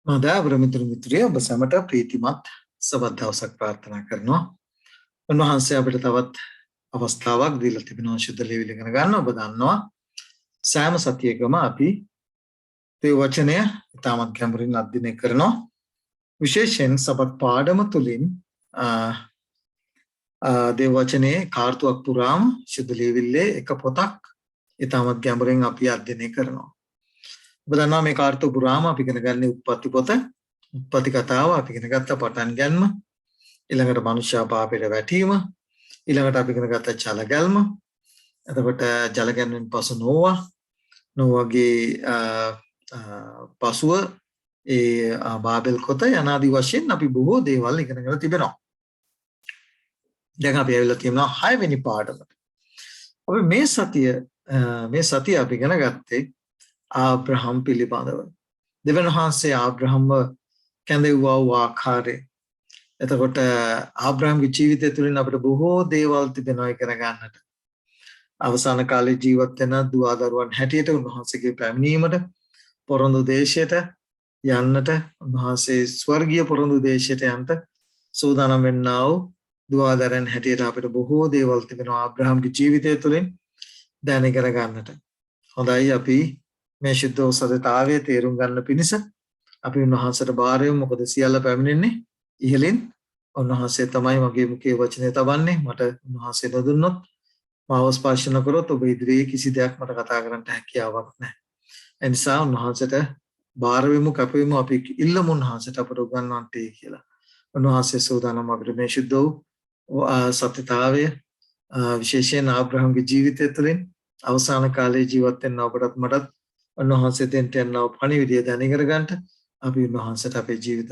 මදාවර මිතුරු මිත්‍රයෝ ඔබ සැමට ප්‍රීතිමත් සවත් දවසක් ප්‍රාර්ථනා කරනවා. උන්වහන්සේ අපිට තවත් අවස්ථාවක් දීලා තිබෙනවා ශුද්ධ ලියවිලි ඉගෙන ගන්න. ඔබ දන්නවා සෑම සතියකම අපි මේ වචනය ඉතාමත් ගැඹුරින් අධ්‍යයනය කරනවා. විශේෂයෙන් සබත් පාඩම තුලින් දේව වචනේ කාර්තුවක් පුරාම ශුද්ධ ලියවිල්ලේ එක පොතක් ඉතාමත් ගැඹුරින් අපි අධ්‍යයනය කරනවා. ඔබ දන්නවා මේ කාර්තුව පුරාම අපි ඉගෙන ගන්න උත්පත්ති පොත, උත්පත්ති කතාව අපි ඉගෙන ගත්ත පටන් ගැනීම, ඊළඟට මනුෂ්‍ය පාපයට වැටීම, ඊළඟට අපි ඉගෙන ගත්ත ජල ගැල්ම, එතකොට ජල ගැන්මෙන් පසු නෝවාගේ පසුව ඒ බාබෙල් කොත යනාදී වශයෙන් අපි බොහෝ දේවල් ඉගෙනගෙන තිබෙනවා. දැන් අපි ඇවිල්ලා තියෙනවා 6 වෙනි පාඩමට. අපි මේ සතිය අපි ඉගෙන ගත්තේ ආබ්‍රහම් පිළිබඳව. දෙවියන් වහන්සේ ආබ්‍රහම්ව කැඳවුවා වූ ආකාරය. එතකොට ආබ්‍රහම්ගේ ජීවිතය තුළින් අපිට බොහෝ දේවල් තිබෙනවා ඉගෙන ගන්නට. අවසාන කාලේ ජීවත් වෙන දුවා දරුවන් හැටියට උන්වහන්සේගේ පැමිණීමට පොරොන්දු දේශයට යන්නට, උන්වහන්සේ ස්වර්ගීය පොරොන්දු දේශයට යන්න සූදානම් වෙන්නා වූ දුවා දරුවන් හැටියට අපිට බොහෝ දේවල් තිබෙනවා ආබ්‍රහම්ගේ ජීවිතය තුළින් දැන ඉගෙන ගන්නට. හොඳයි අපි මේ ශුද්ධ සත්‍යතාවය තේරුම් ගන්න පිණිස අපි උන්වහන්සේට බාර යමු. මොකද සියල්ල පැමිණෙන්නේ ඉහළින්. උන්වහන්සේ තමයි මගේ මුඛයේ වචනේ තබන්නේ. මට උන්වහන්සේ නොදුන්නොත් මාව ස්පර්ශ නොකරොත් ඔබ ඉදිරියේ කිසි දෙයක් මට කතා කරන්න හැකියාවක් නැහැ. ඒ නිසා උන්වහන්සේට බාර වෙමු, කැපෙමු. අපි ඉල්ලමු උන්වහන්සේට අපට උගන්වන්නටයි කියලා. උන්වහන්සේ සූදානම් අපිට මේ ශුද්ධ සත්‍යතාවය විශේෂයෙන් ආබ්‍රහම්ගේ ජීවිතය තුළින් අවසාන කාලේ ජීවත් වෙන්න ඔබටත් මටත් උන්වහන්සේ දෙන්ට යනවා පණිවිඩය දැනගෙන ගන්නට අපි උන්වහන්සේට අපේ ජීවිත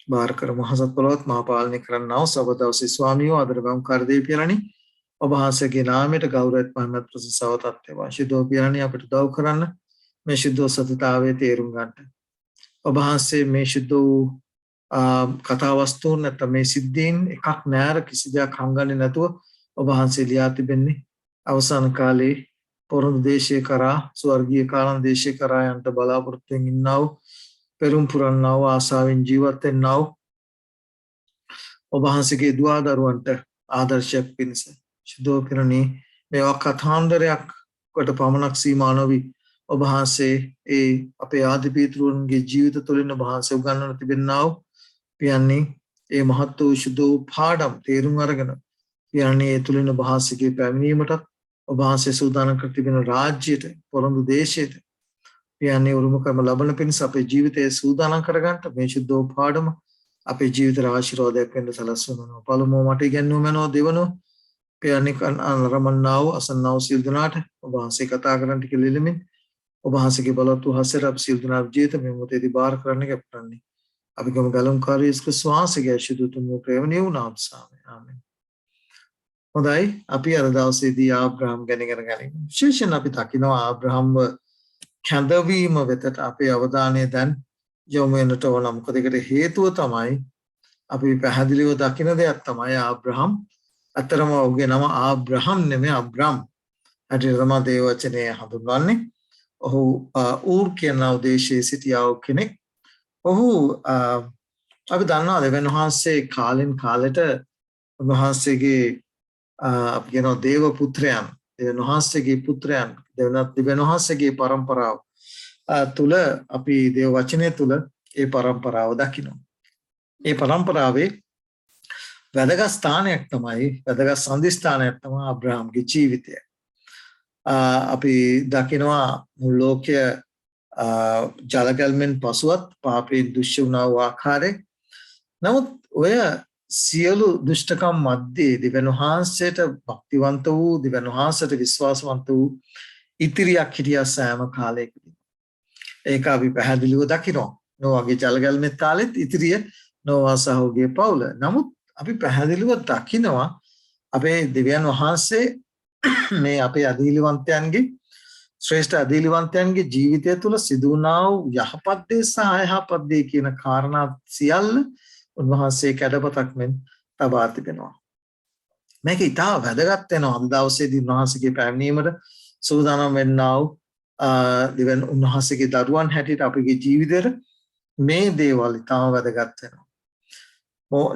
බාර කරමු. හසත් බලවත් මහා පාලනය කරන්නා වූ සබදවසේ ස්වාමියෝ ආදර ගම් කරදේ පියරණි ඔබ වහන්සේගේ නාමයට ගෞරවයත් මහිමත් ප්‍රශංසාවත් අත්වේවා. ශුද්ධෝ පියරණි අපිට උදව් කරන්න මේ ශුද්ධ සත්‍යතාවයේ තේරුම් ගන්නට. ඔබ වහන්සේ මේ ශුද්ධ කතා වස්තුන් නැත්නම් මේ සිද්ධීන් එකක් නෑර කිසි දෙයක් හංගන්නේ නැතුව ඔබ වහන්සේ ලියා තිබෙන්නේ අවසාන කාලේ පොරොන්දු දේශය කරා ස්වර්ගීය කාලන් දේශය කරා යන්ට බලාපොරොත්තු වෙමින් ඉන්නා වූ පෙරම් පුරන්නා වූ ආසාවෙන් ජීවත් වෙන්නා වූ ඔබ වහන්සේගේ දුවා දරුවන්ට ආදර්ශයක් පිණිස ශුද්ධෝ පිරණි මේවා කථාන්දරයක් කොට පමණක් සීමා නොවි ඔබ වහන්සේ ඒ අපේ ආදි පීතෘන්ගේ ජීවිත තුළින් ඔබ වහන්සේ උගන්වන තිබෙන්නා වූ පියන්නේ ඒ මහත් වූ ශුද්ධ පාඩම් තේරුම් අරගෙන පියන්නේ ඒ තුළින් ඔබ වහන්සේගේ පැමිණීමටත් ඔබ වහන්සේ සූදානම් කර තිබෙන රාජ්‍යයට පොරොන්දු දේශයට පියන්නේ උරුමකම ලබන පිණිස අපේ ජීවිතය සූදානම් කරගන්නට මේ ශුද්ධ පාඩම අපේ ජීවිතේ ආශිර්වාදයක් වෙන්න සලස්වනවා. පළමුව මට ඉගෙනුව මනෝ දෙවනෝ පියන්නේ අනරමන්නා වූ අසන්නා වූ සියලු දෙනාට ඔබ වහන්සේ කතා කරන්න කියලා ඔබ වහන්සේගේ බලවත් වූ හසර අප සියලු දෙනා ජීවිත මේ මොහොතේදී බාර කරන්න කැප්ටන්නේ. අපි ගම ගලම්කාරී යේසුස් ක්‍රිස්තුස් වහන්සේගේ ශුද්ධ ප්‍රේමණීය වූ නාම සාමයේ ආමෙන්. හොඳයි අපි අද දවසේදී ආබ්‍රහම් ගැන ඉගෙන ගනිමු. විශේෂයෙන් අපි දකිනවා ආබ්‍රහම්ව කැඳවීම වෙතට අපේ අවධානය දැන් යොමු වෙනට ඕන. මොකද ඒකට හේතුව තමයි අපි පැහැදිලිව දකින දෙයක් තමයි ආබ්‍රහම් අතරම ඔහුගේ නම ආබ්‍රහම් නෙමෙයි අබ්‍රම්. අදින තමයි දේව වචනේ හඳුන්වන්නේ. ඔහු ඌර් කියන දේශයේ සිටියා වූ කෙනෙක්. ඔහු අපි දන්නවා දෙවියන් වහන්සේ කාලෙන් කාලෙට උන්වහන්සේගේ අපි කියනවා දේව පුත්‍රයන්, දෙවියන් වහන්සේගේ පුත්‍රයන්, දෙවියන් වහන්සේගේ පරම්පරාව තුල අපි දේව වචනය තුල ඒ පරම්පරාව දකිනවා. ඒ පරම්පරාවේ වැදගත් ස්ථානයක් තමයි, වැදගත් සම්දිස්ථානයක් තමයි අබ්‍රහම්ගේ ජීවිතය. අපි දකිනවා මුළු ලෝකය ජලගල්මෙන් පසුවත් පාපයෙන් දුෂ්‍ය වුණා වූ ආකාරය. නමුත් ඔය සියලු දුෂ්ටකම් මැද්දේ දෙවියන් වහන්සේට භක්තිවන්ත වූ, දෙවියන් වහන්සේට විශ්වාසවන්ත වූ ඉතිරියක් හිටියා සෑම කාලයකදී. ඒක අපි පැහැදිලිව දකිනවා. නෝවාගේ ජලගල්මෙත් කාලෙත් ඉතිරිය නෝවා සහෝගේ පවුල. නමුත් අපි පැහැදිලිව දකිනවා අපේ දෙවියන් වහන්සේ මේ අපේ අදීලිවන්තයන්ගේ ශ්‍රේෂ්ඨ අදීලිවන්තයන්ගේ ජීවිතය තුළ සිදු වුණා වූ යහපත් දේ සහ අයහපත් දේ කියන කාරණා සියල්ල උන්වහන්සේ කැඩපතක් මෙන් තබා තිබෙනවා. මේක ඉතා වැදගත් වෙනවා අද දවසේදී උන්වහන්සේගේ පැමිණීමට සූදානම් වෙන්නා වූ දෙවියන් උන්වහන්සේගේ දරුවන් හැටියට අපගේ ජීවිතේට මේ දේවල් ඉතාම වැදගත් වෙනවා.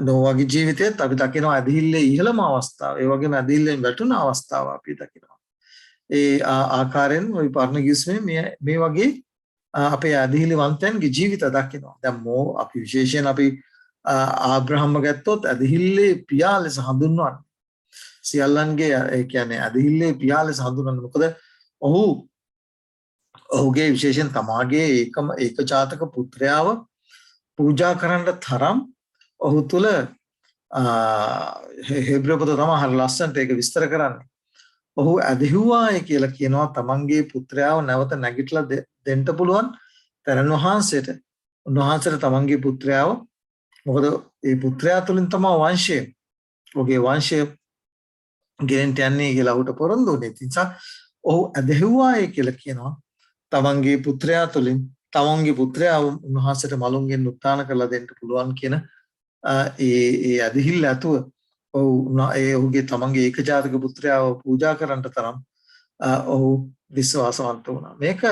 නොවගේ ජීවිතයත් අපි දකිනවා ඇදහිල්ලේ ඉහළම අවස්ථාව, ඒ වගේම ඇදහිල්ලෙන් වැටුණ අවස්ථාව අපි දකිනවා. ඒ ආකාරයෙන් ওই පරණ ගිස්මේ මේ වගේ අපේ ඇදහිලිවන්තයන්ගේ ජීවිත දකිනවා. දැන් අපි විශේෂයෙන් අපි ආබ්‍රහම්ම ගත්තොත් ඇදහිල්ලේ පියා ලෙස හඳුන්වන්නේ. සියල්ලන්ගේ ඒ කියන්නේ ඇදහිල්ලේ පියා ලෙස හඳුන්වන්නේ. මොකද ඔහුගේ විශේෂයෙන් තමාගේ ඒකජාතක පුත්‍රයාව පූජා කරන්න තරම් ඔහු තුල හේබ්‍ර පොත තමයි හරිය ලස්සනට ඒක විස්තර කරන්නේ. ඔහු ඇදහිුවායි කියලා කියනවා තමන්ගේ පුත්‍රයාව නැවත නැගිටලා දෙන්න පුළුවන් තරණ වහන්සේට. උන්වහන්සේට තමන්ගේ පුත්‍රයාව, මොකද ඒ පුත්‍රයා තුලින් තමයි වංශය, ඔහුගේ වංශය ගෙනෙන්න යන්නේ කියලා ඔහුට පොරොන්දු වුණේ. ඒ නිසා ඔහු ඇදහිුවායි කියලා කියනවා තමන්ගේ පුත්‍රයා තුලින් තමන්ගේ පුත්‍රයා උන්වහන්සේට මලුන්ගෙන් උත්තාන කරලා දෙන්න පුළුවන් කියන ඒ ඇදහිල්ල ඇතුව ඔහුගේ තමන්ගේ ඒකජාතක පුත්‍රයාව පූජා කරන්නට තරම් ඔහු විශ්වාසවන්ත වුණා. මේක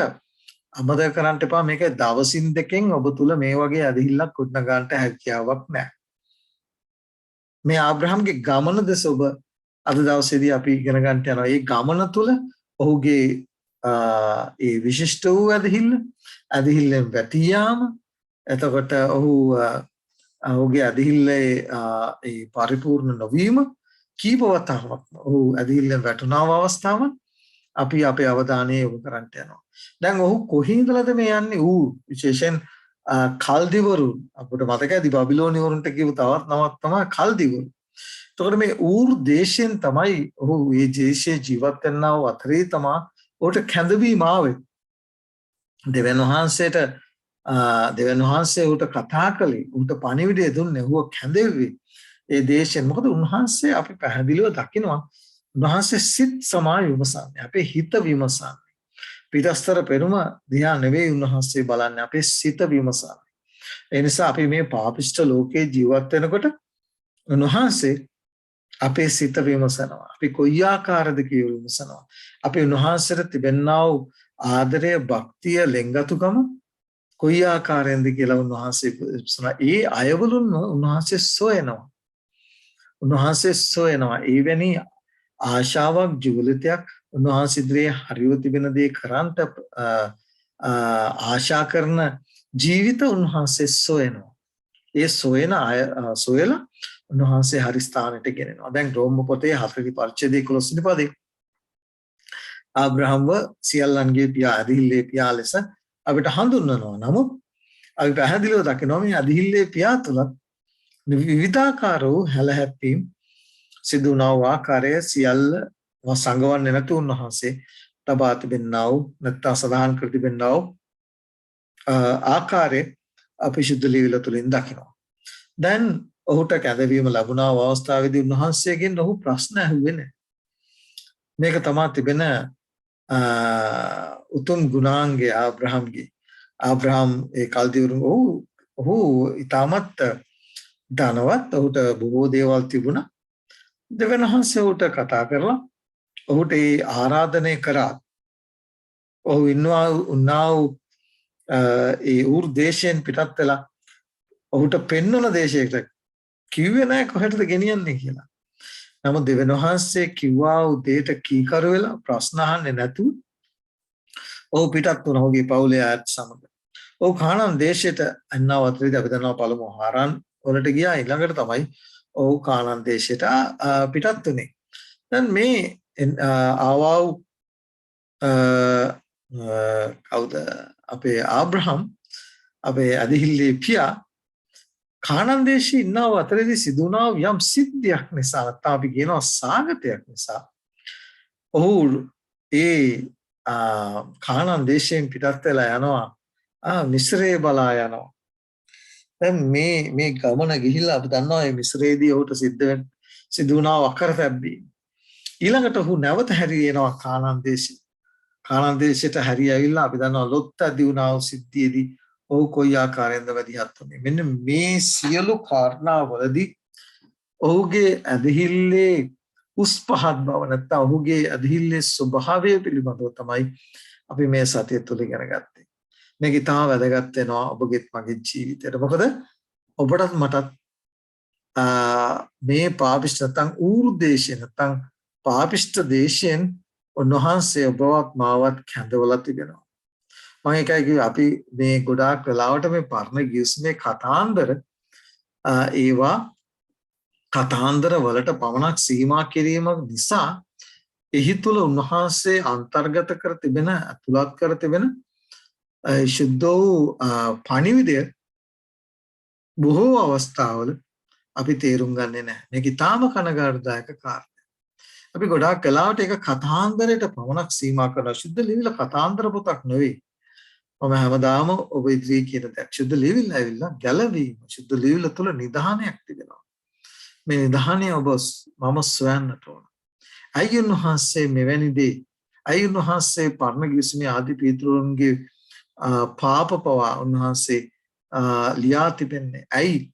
අමතක කරන්න එපා. මේක දවසින් දෙකෙන් ඔබ තුල මේ වගේ ඇදහිල්ලක් ගොඩනගන්නට හැකියාවක් නැහැ. මේ ආබ්‍රහම්ගේ ගමන දෙස ඔබ අද දවසේදී අපි ඉගෙන ගන්න යනවා. මේ ගමන තුල ඔහුගේ ඒ විශිෂ්ට වූ ඇදහිල්ලෙන් වැටී යාම, එතකොට ඔහුගේ ඇදහිල්ලේ ඒ පරිපූර්ණ නොවීම කීප වතාවක් ඔහු ඇදහිල්ලෙන් වැටුණා අවස්ථාවන් අපි අපේ අවධානය යොමු කරන්න යනවා. දැන් ඔහු කොහේ ඉඳලාද මේ යන්නේ? විශේෂයෙන් කල්දිවරු, අපිට මතකයි බබිලෝනියවරුන්ට කියපු තවත් නමක් තමයි කල්දිවරු. එතකොට මේ දේශයෙන් තමයි ඔහු මේ දේශයේ ජීවත් වෙනා වූ අතරේ තමයි ඔහුට කැඳවීම ආවේ. දෙවියන් වහන්සේ උට කතා කළේ, උට පණිවිඩය දුන්නේ, ඔහුව කැඳෙව්වේ ඒ දේශයෙන්. මොකද උන්වහන්සේ අපි පැහැදිලිව දකිනවා උන්වහන්සේ සිත් සමාය විමසන්නේ, අපේ හිත විමසන්නේ. පිටස්තර පෙරුම දිහා නෙවෙයි උන්වහන්සේ බලන්නේ, අපේ සිත විමසන්නේ. ඒ නිසා අපි මේ පාපිෂ්ඨ ලෝකේ ජීවත් වෙනකොට උන්වහන්සේ අපේ සිත විමසනවා. අපි කොයි ආකාරද කියලා විමසනවා. අපි උන්වහන්සේට තිබෙනා වූ ආදරය, භක්තිය, ලෙන්ගතුකම කොයි ආකාරයෙන්ද කියලා උන්වහන්සේ විමසනවා. ඒ අයවලුන් උන්වහන්සේ සොයනවා. එවැනි ආශාවක්, ජීවිතයක් උන්වහන්සේ ඉදිරියේ හරිව තිබෙන දේ කරන්ට ආශා කරන ජීවිත උන්වහන්සේ සොයනවා. ඒ සොයලා උන්වහන්සේ හරි ස්ථානයට ගෙනෙනවා. දැන් රෝම පොතේ 4 වෙනි පරිච්ඡේදයේ 11 වෙනි පදේ ආබ්‍රහම්ව සියල්ලන්ගේ පියා, ඇදහිල්ලේ පියා ලෙස අපිට හඳුන්වනවා. නමුත් අපි පැහැදිලිව දකිනවා මේ ඇදහිල්ලේ පියා තුල විවිධාකාර වූ හැලහැප්පීම් සිදු වුණා වූ ආකාරය සියල්ල සංගවන්නේ නැතු උන්වහන්සේ තබා තිබෙනා වූ, නැත්නම් සදාහන් කර තිබෙනා වූ ආකාරය අපි ශුද්ධ ලියවිල තුලින් දකිනවා. දැන් ඔහුට කැඳවීම ලැබුණා අවස්ථාවේදී උන්වහන්සේගෙන් ඔහු ප්‍රශ්න ඇහුවේ නැහැ. මේක තමයි තිබෙන උතුම් ගුණාංගය ආබ්‍රහම්ගේ. ආබ්‍රහම් ඒ කල්දිවරු ඔහු ඊටමත් ධනවත්, ඔහුට බොහෝ දේවල් තිබුණා. දෙවියන් වහන්සේ ඔහුට කතා කරලා ඔහුට ඒ ආරාධනය කරා. ඔහු උන්නා ඒ දේශයෙන් පිටත් වෙලා ඔහුට පෙන්වන දේශයකට කිව්වේ නැහැ කොහෙටද ගෙනියන්නේ කියලා. නමුත් දෙවියන් වහන්සේ කිව්වා වූ දෙයට කීකරු වෙලා ප්‍රශ්න අහන්නේ නැතුව ඔහු පිටත් වුණා ඔහුගේ පවුලේ අයත් සමග. ඔහු කානාන් දේශයට එන්නව අතරේදී අපි දන්නවා පළමු හාරාන් වලට ගියා. ඊළඟට තමයි ඔහු කානාන් දේශයට පිටත් වුණේ. දැන් මේ ආවා වූ කවුද? අපේ ආබ්‍රහම්, අපේ ඇදහිල්ලේ පියා කානාන් දේශයේ ඉන්නව අතරේදී සිදුනා යම් සිද්ධියක් නිසා, නැත්නම් අපි කියනවා සාගතයක් නිසා ඔහු ඒ කානාන් දේශයෙන් පිටත් වෙලා යනවා, මිස්රේ බලා යනවා. දැන් මේ ගමන ගිහිල්ලා අපි දන්නවා මේ මිස්රේදී ඔහුට සිදු වුණා වකරතැබ්බීම. ඊළඟට ඔහු නැවත හැරී එනවා කානාන් දේශේ. කානාන් දේශයට හැරී ඇවිල්ලා අපි දන්නවා ලොත් ඇති වුණා වූ සිද්ධියේදී ඔහු කොයි ආකාරයෙන්ද වැඩිහත් වුනේ. මෙන්න මේ සියලු කාරණාවලදී ඔහුගේ ඇදහිල්ලේ උස් පහත් බව, නැත්නම් ඔහුගේ ඇදහිල්ලේ ස්වභාවය පිළිබඳව තමයි අපි මේ සතිය තුළ ඉගෙන ගත්තේ. මේක ඉතාම වැදගත් වෙනවා ඔබගේත් මගේ ජීවිතේට. මොකද ඔබටත් මටත් මේ පාපිෂ්ඨ නැත්නම් ඌර්දේශය නැත්නම් පාපිෂ්ඨ දේශයෙන් උන්වහන්සේ ඔබවත් මාවත් කැඳවලා තිබෙනවා. මම ඒකයි කිව්වේ අපි මේ ගොඩාක් වෙලාවට මේ පරණ ගිවිසුමේ කතාන්දර ඒවා කතාන්දර වලට පමණක් සීමා කිරීම නිසා එහි තුල උන්වහන්සේ අන්තර්ගත කර තිබෙන අතුලත් කර තිබෙන ශුද්ධ වූ පණිවිඩය බොහෝ අවස්ථාවල අපි තේරුම් ගන්නේ නැහැ. මේක ඊටාම කනගාටුදායක කාරණයක්. අපි ගොඩාක් වෙලාවට ඒක කතාන්දරයට පමණක් සීමා කරලා ශුද්ධ ලිවිල කතාන්දර පොතක් නෙවෙයි. මම හැමදාම ඔබ ඉදිරියේ කියන දේ ශුද්ධ ලිවිල ඇවිල්ලා ගැලවීම ශුද්ධ ලිවිල තුල නිධානයක් තිබෙනවා. මේ නිධානය ඔබ මම සොයන්නට ඕන. අයියන් වහන්සේ මෙවැනි දේ අයියන් වහන්සේ පරණ ගිවිසුමේ ආදි පීතෘන්ගේ පාප පවා උන්වහන්සේ ලියා තිබෙන්නේ. ඇයි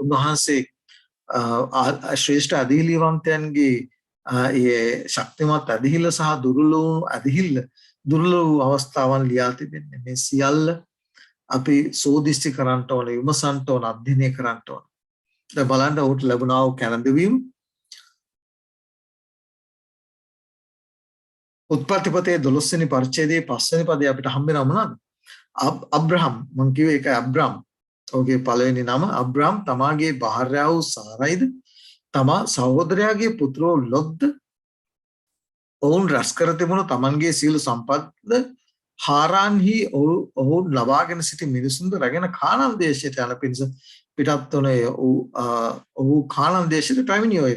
උන්වහන්සේ ශ්‍රේෂ්ඨ අධිහිලිවන්තයන්ගේ ඒ ශක්තිමත් අධිහිල සහ දුර්වල වූ අවස්ථාවන් ලියා තිබෙන්නේ. මේ සියල්ල අපි සෝදිස්ටි කරන්නට ඕන, විමසන්නට ඕන, අධ්‍යයනය කරන්නට ඕන. දැන් බලන්න උට ලැබුණා වූ කැළඹවීම උත්පත්තිපතේ 12 වෙනි පරිච්ඡේදයේ 5 වෙනි පදේ අපිට හම්බ වෙනවා මොනවද? අබ්‍රහම් මං කිව්වේ ඒක අබ්‍රහම්. ඔහුගේ පළවෙනි නම අබ්‍රහම් තමාගේ භාර්යාව වූ සාරයිද තමා සහෝදරයාගේ පුත්‍රෝ ලොත්ද ඔවුන් රැස් කර තිබුණු තමන්ගේ සියලු සම්පත්ද හාරාන්හි ඔහු ලබාගෙන සිටි මිනිසුන්ද රැගෙන කානාන් දේශයට යන පිණිස පිටත් වන ඔහු කානාන් දේශයට පැමිණි ඔය.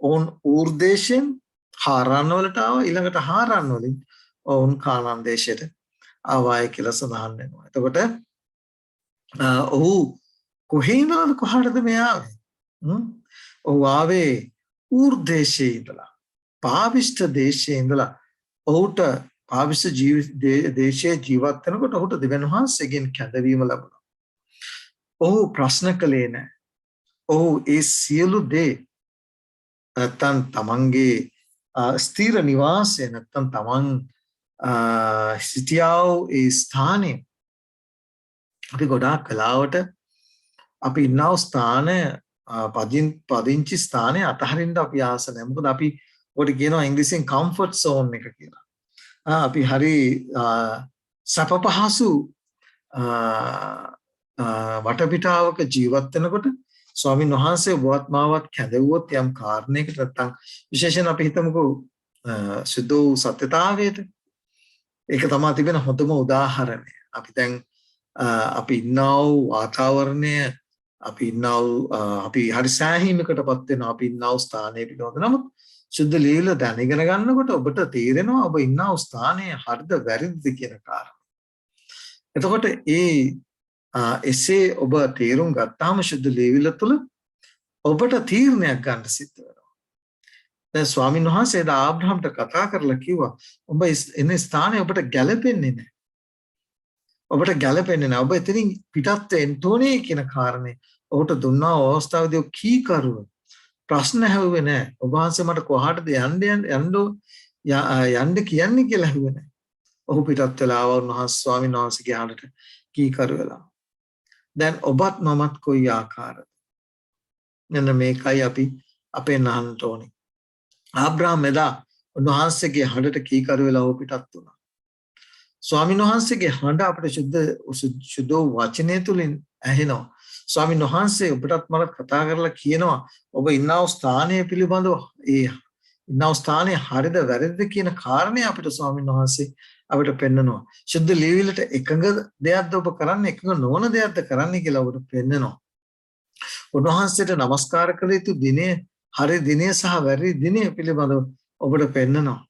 ඔවුන් ඌර් දේශයෙන් හාරාන් වලට ආවා, ඊළඟට හාරාන් වලින් ඔවුන් කානාන් දේශයට ආවායි කියලා සඳහන් වෙනවා. එතකොට ඔහු කොහේ ඉඳලාද කොහාටද මේ ආවේ? ඔහු ආවේ ඌර් දේශයේ ඉඳලා, පාවිෂ්ඨ දේශයේ ඉඳලා. ඔහුට පාවිෂ්ඨ දේශයේ ජීවත් වෙනකොට ඔහුට දෙවියන් වහන්සේගෙන් කැඳවීම ලැබුණා. ඔහු ප්‍රශ්න කළේ නැහැ. ඔහු ඒ සියලු දේ නැත්තම් තමන්ගේ ස්ථීර නිවාසය නැත්තම් තමන් සිටියාව ඒ ස්ථානයේ අපි ගොඩාක් කලාවට අපි ඉන්නව ස්ථානය පදිංචි ස්ථානය අතහරින්න අපි ආස නැහැ. මොකද අපි ඔකට කියනවා ඉංග්‍රීසියෙන් කම්ෆර්ට් සෝන් එක කියලා. අපි හරි සැප පහසු වටපිටාවක ජීවත් වෙනකොට ස්වාමීන් වහන්සේ ඔබවත් මාවත් කැඳවුවොත් යම් කාරණයකට නැත්තම් විශේෂයෙන් අපි හිතමුකෝ සුද්ධ වූ සත්‍යතාවයට. ඒක තමයි තිබෙන හොඳම උදාහරණය. අපි දැන් අපි ඉන්නා වූ වාතාවරණය අපි හරි සෑහීමකටපත් වෙනවා. අපි ඉන්නා වූ ස්ථානයේ පිළිබඳ නමුත් සුද්ධ ලියවිල දැනගෙන ගන්නකොට ඔබට තේරෙනවා ඔබ ඉන්නා වූ ස්ථානයේ හරිද වැරදිද කියන කාරණා. එතකොට එසේ ඔබ තේරුම් ගත්තාම සුද්ධ ලියවිල තුළ ඔබට තීරණයක් ගන්න සිද්ධ වෙනවා. දැන් ස්වාමීන් වහන්සේ ආබ්‍රහම්ට කතා කරලා කිව්වා ඔබ එන ස්ථානය ඔබට ගැලපෙන්නේ නැහැ. ඔබට ගැලපෙන්නේ නැහැ. ඔබ එතනින් පිටත් වෙන්න ඕනේ කියන කාරණේ ඔහුට දුන්නා අවස්ථාවේදී කීකරුව ප්‍රශ්න ඇහුවේ නැහැ. ඔබ වහන්සේ මට කොහාටද යන්න කියන්නේ කියලා ඇහුවේ නැහැ. ඔහු පිටත් වෙලා වුණාස් ස්වාමීන් වහන්සේගේ ආණ්ඩට කීකරු වෙලා. දැන් ඔබත් මමත් කොයි ආකාරද? මෙන්න මේකයි අපි අපේ නහන්න ඕනේ. ආබ්‍රහම් එදා උන්වහන්සේගේ හඬට කීකරු වෙලා ඔහු පිටත් වුණා. ස්වාමීන් වහන්සේගේ හඬ අපිට සුද්ධ වචනය තුලින් ඇහෙනවා. ස්වාමීන් වහන්සේ ඔබටත් මට කතා කරලා කියනවා ඔබ ඉන්නා වූ ස්ථානය පිළිබඳව ඉන්නා වූ ස්ථානය හරිද වැරදිද කියන කාරණේ අපිට ස්වාමීන් වහන්සේ අපිට පෙන්නනවා. සුද්ධ ලියවිලට එකඟ දෙයක්ද ඔබ කරන්නේ එකඟ නොවන දෙයක්ද කරන්නේ කියලා ඔබට පෙන්නනවා. උන්වහන්සේට নমස්කාර කළ යුතු දිනේ හරි දිනේ සහ වැරදි දිනේ පිළිබඳව ඔබට පෙන්නනවා.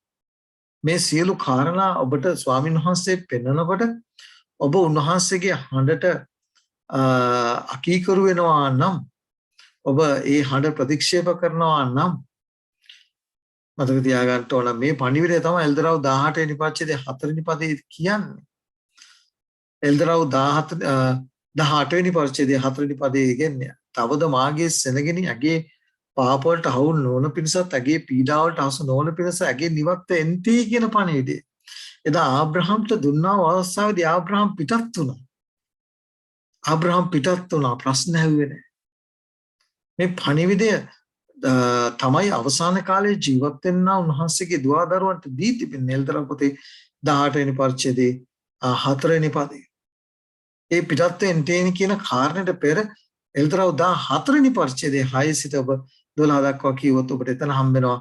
මේ සියලු කාරණා ඔබට ස්වාමීන් වහන්සේ පෙන්නනකොට ඔබ උන්වහන්සේගේ හඬට අකීකරු වෙනවා නම් ඔබ ඒ හඬ ප්‍රතික්ෂේප කරනවා නම් මතක තියාගන්න ඕන මේ පණිවිඩය තමයි එල්දරව් 18 වෙනි පරිච්ඡේදයේ 4 වෙනි පදේ කියන්නේ. එල්දරව් 18 වෙනි පරිච්ඡේදයේ 4 වෙනි පදේ කියන්නේ තවද මාගේ සෙනගෙනි ඇගේ පාප වලට හවුල් නොවන පිණිසත් ඇගේ පීඩා වලට හසු නොවන පිණිස ඇගේ නිවත් එන්ටි කියන පණිවිඩය. එදා ආබ්‍රහම්ට දුන්නා අවස්ථාවේදී ආබ්‍රහම් පිටත් වුණා. ආබ්‍රහම් පිටත් වුණා ප්‍රශ්න ඇහුවේ නැහැ. මේ පණිවිඩය තමයි අවසාන කාලයේ ජීවත් වෙන්න උන්වහන්සේගේ දුවදරුවන්ට දී තිබෙන්නේ. එල්තරම් පොතේ 18 වෙනි පරිච්ඡේදයේ 4 වෙනි පදේ. ඒ පිටත් වෙන්න කියන කාරණයට පෙර එල්තරම් 14 වෙනි පරිච්ඡේදයේ 6 සිට ඔබ 12 දක්වා කියවොත් ඔබට එතන හම්බ වෙනවා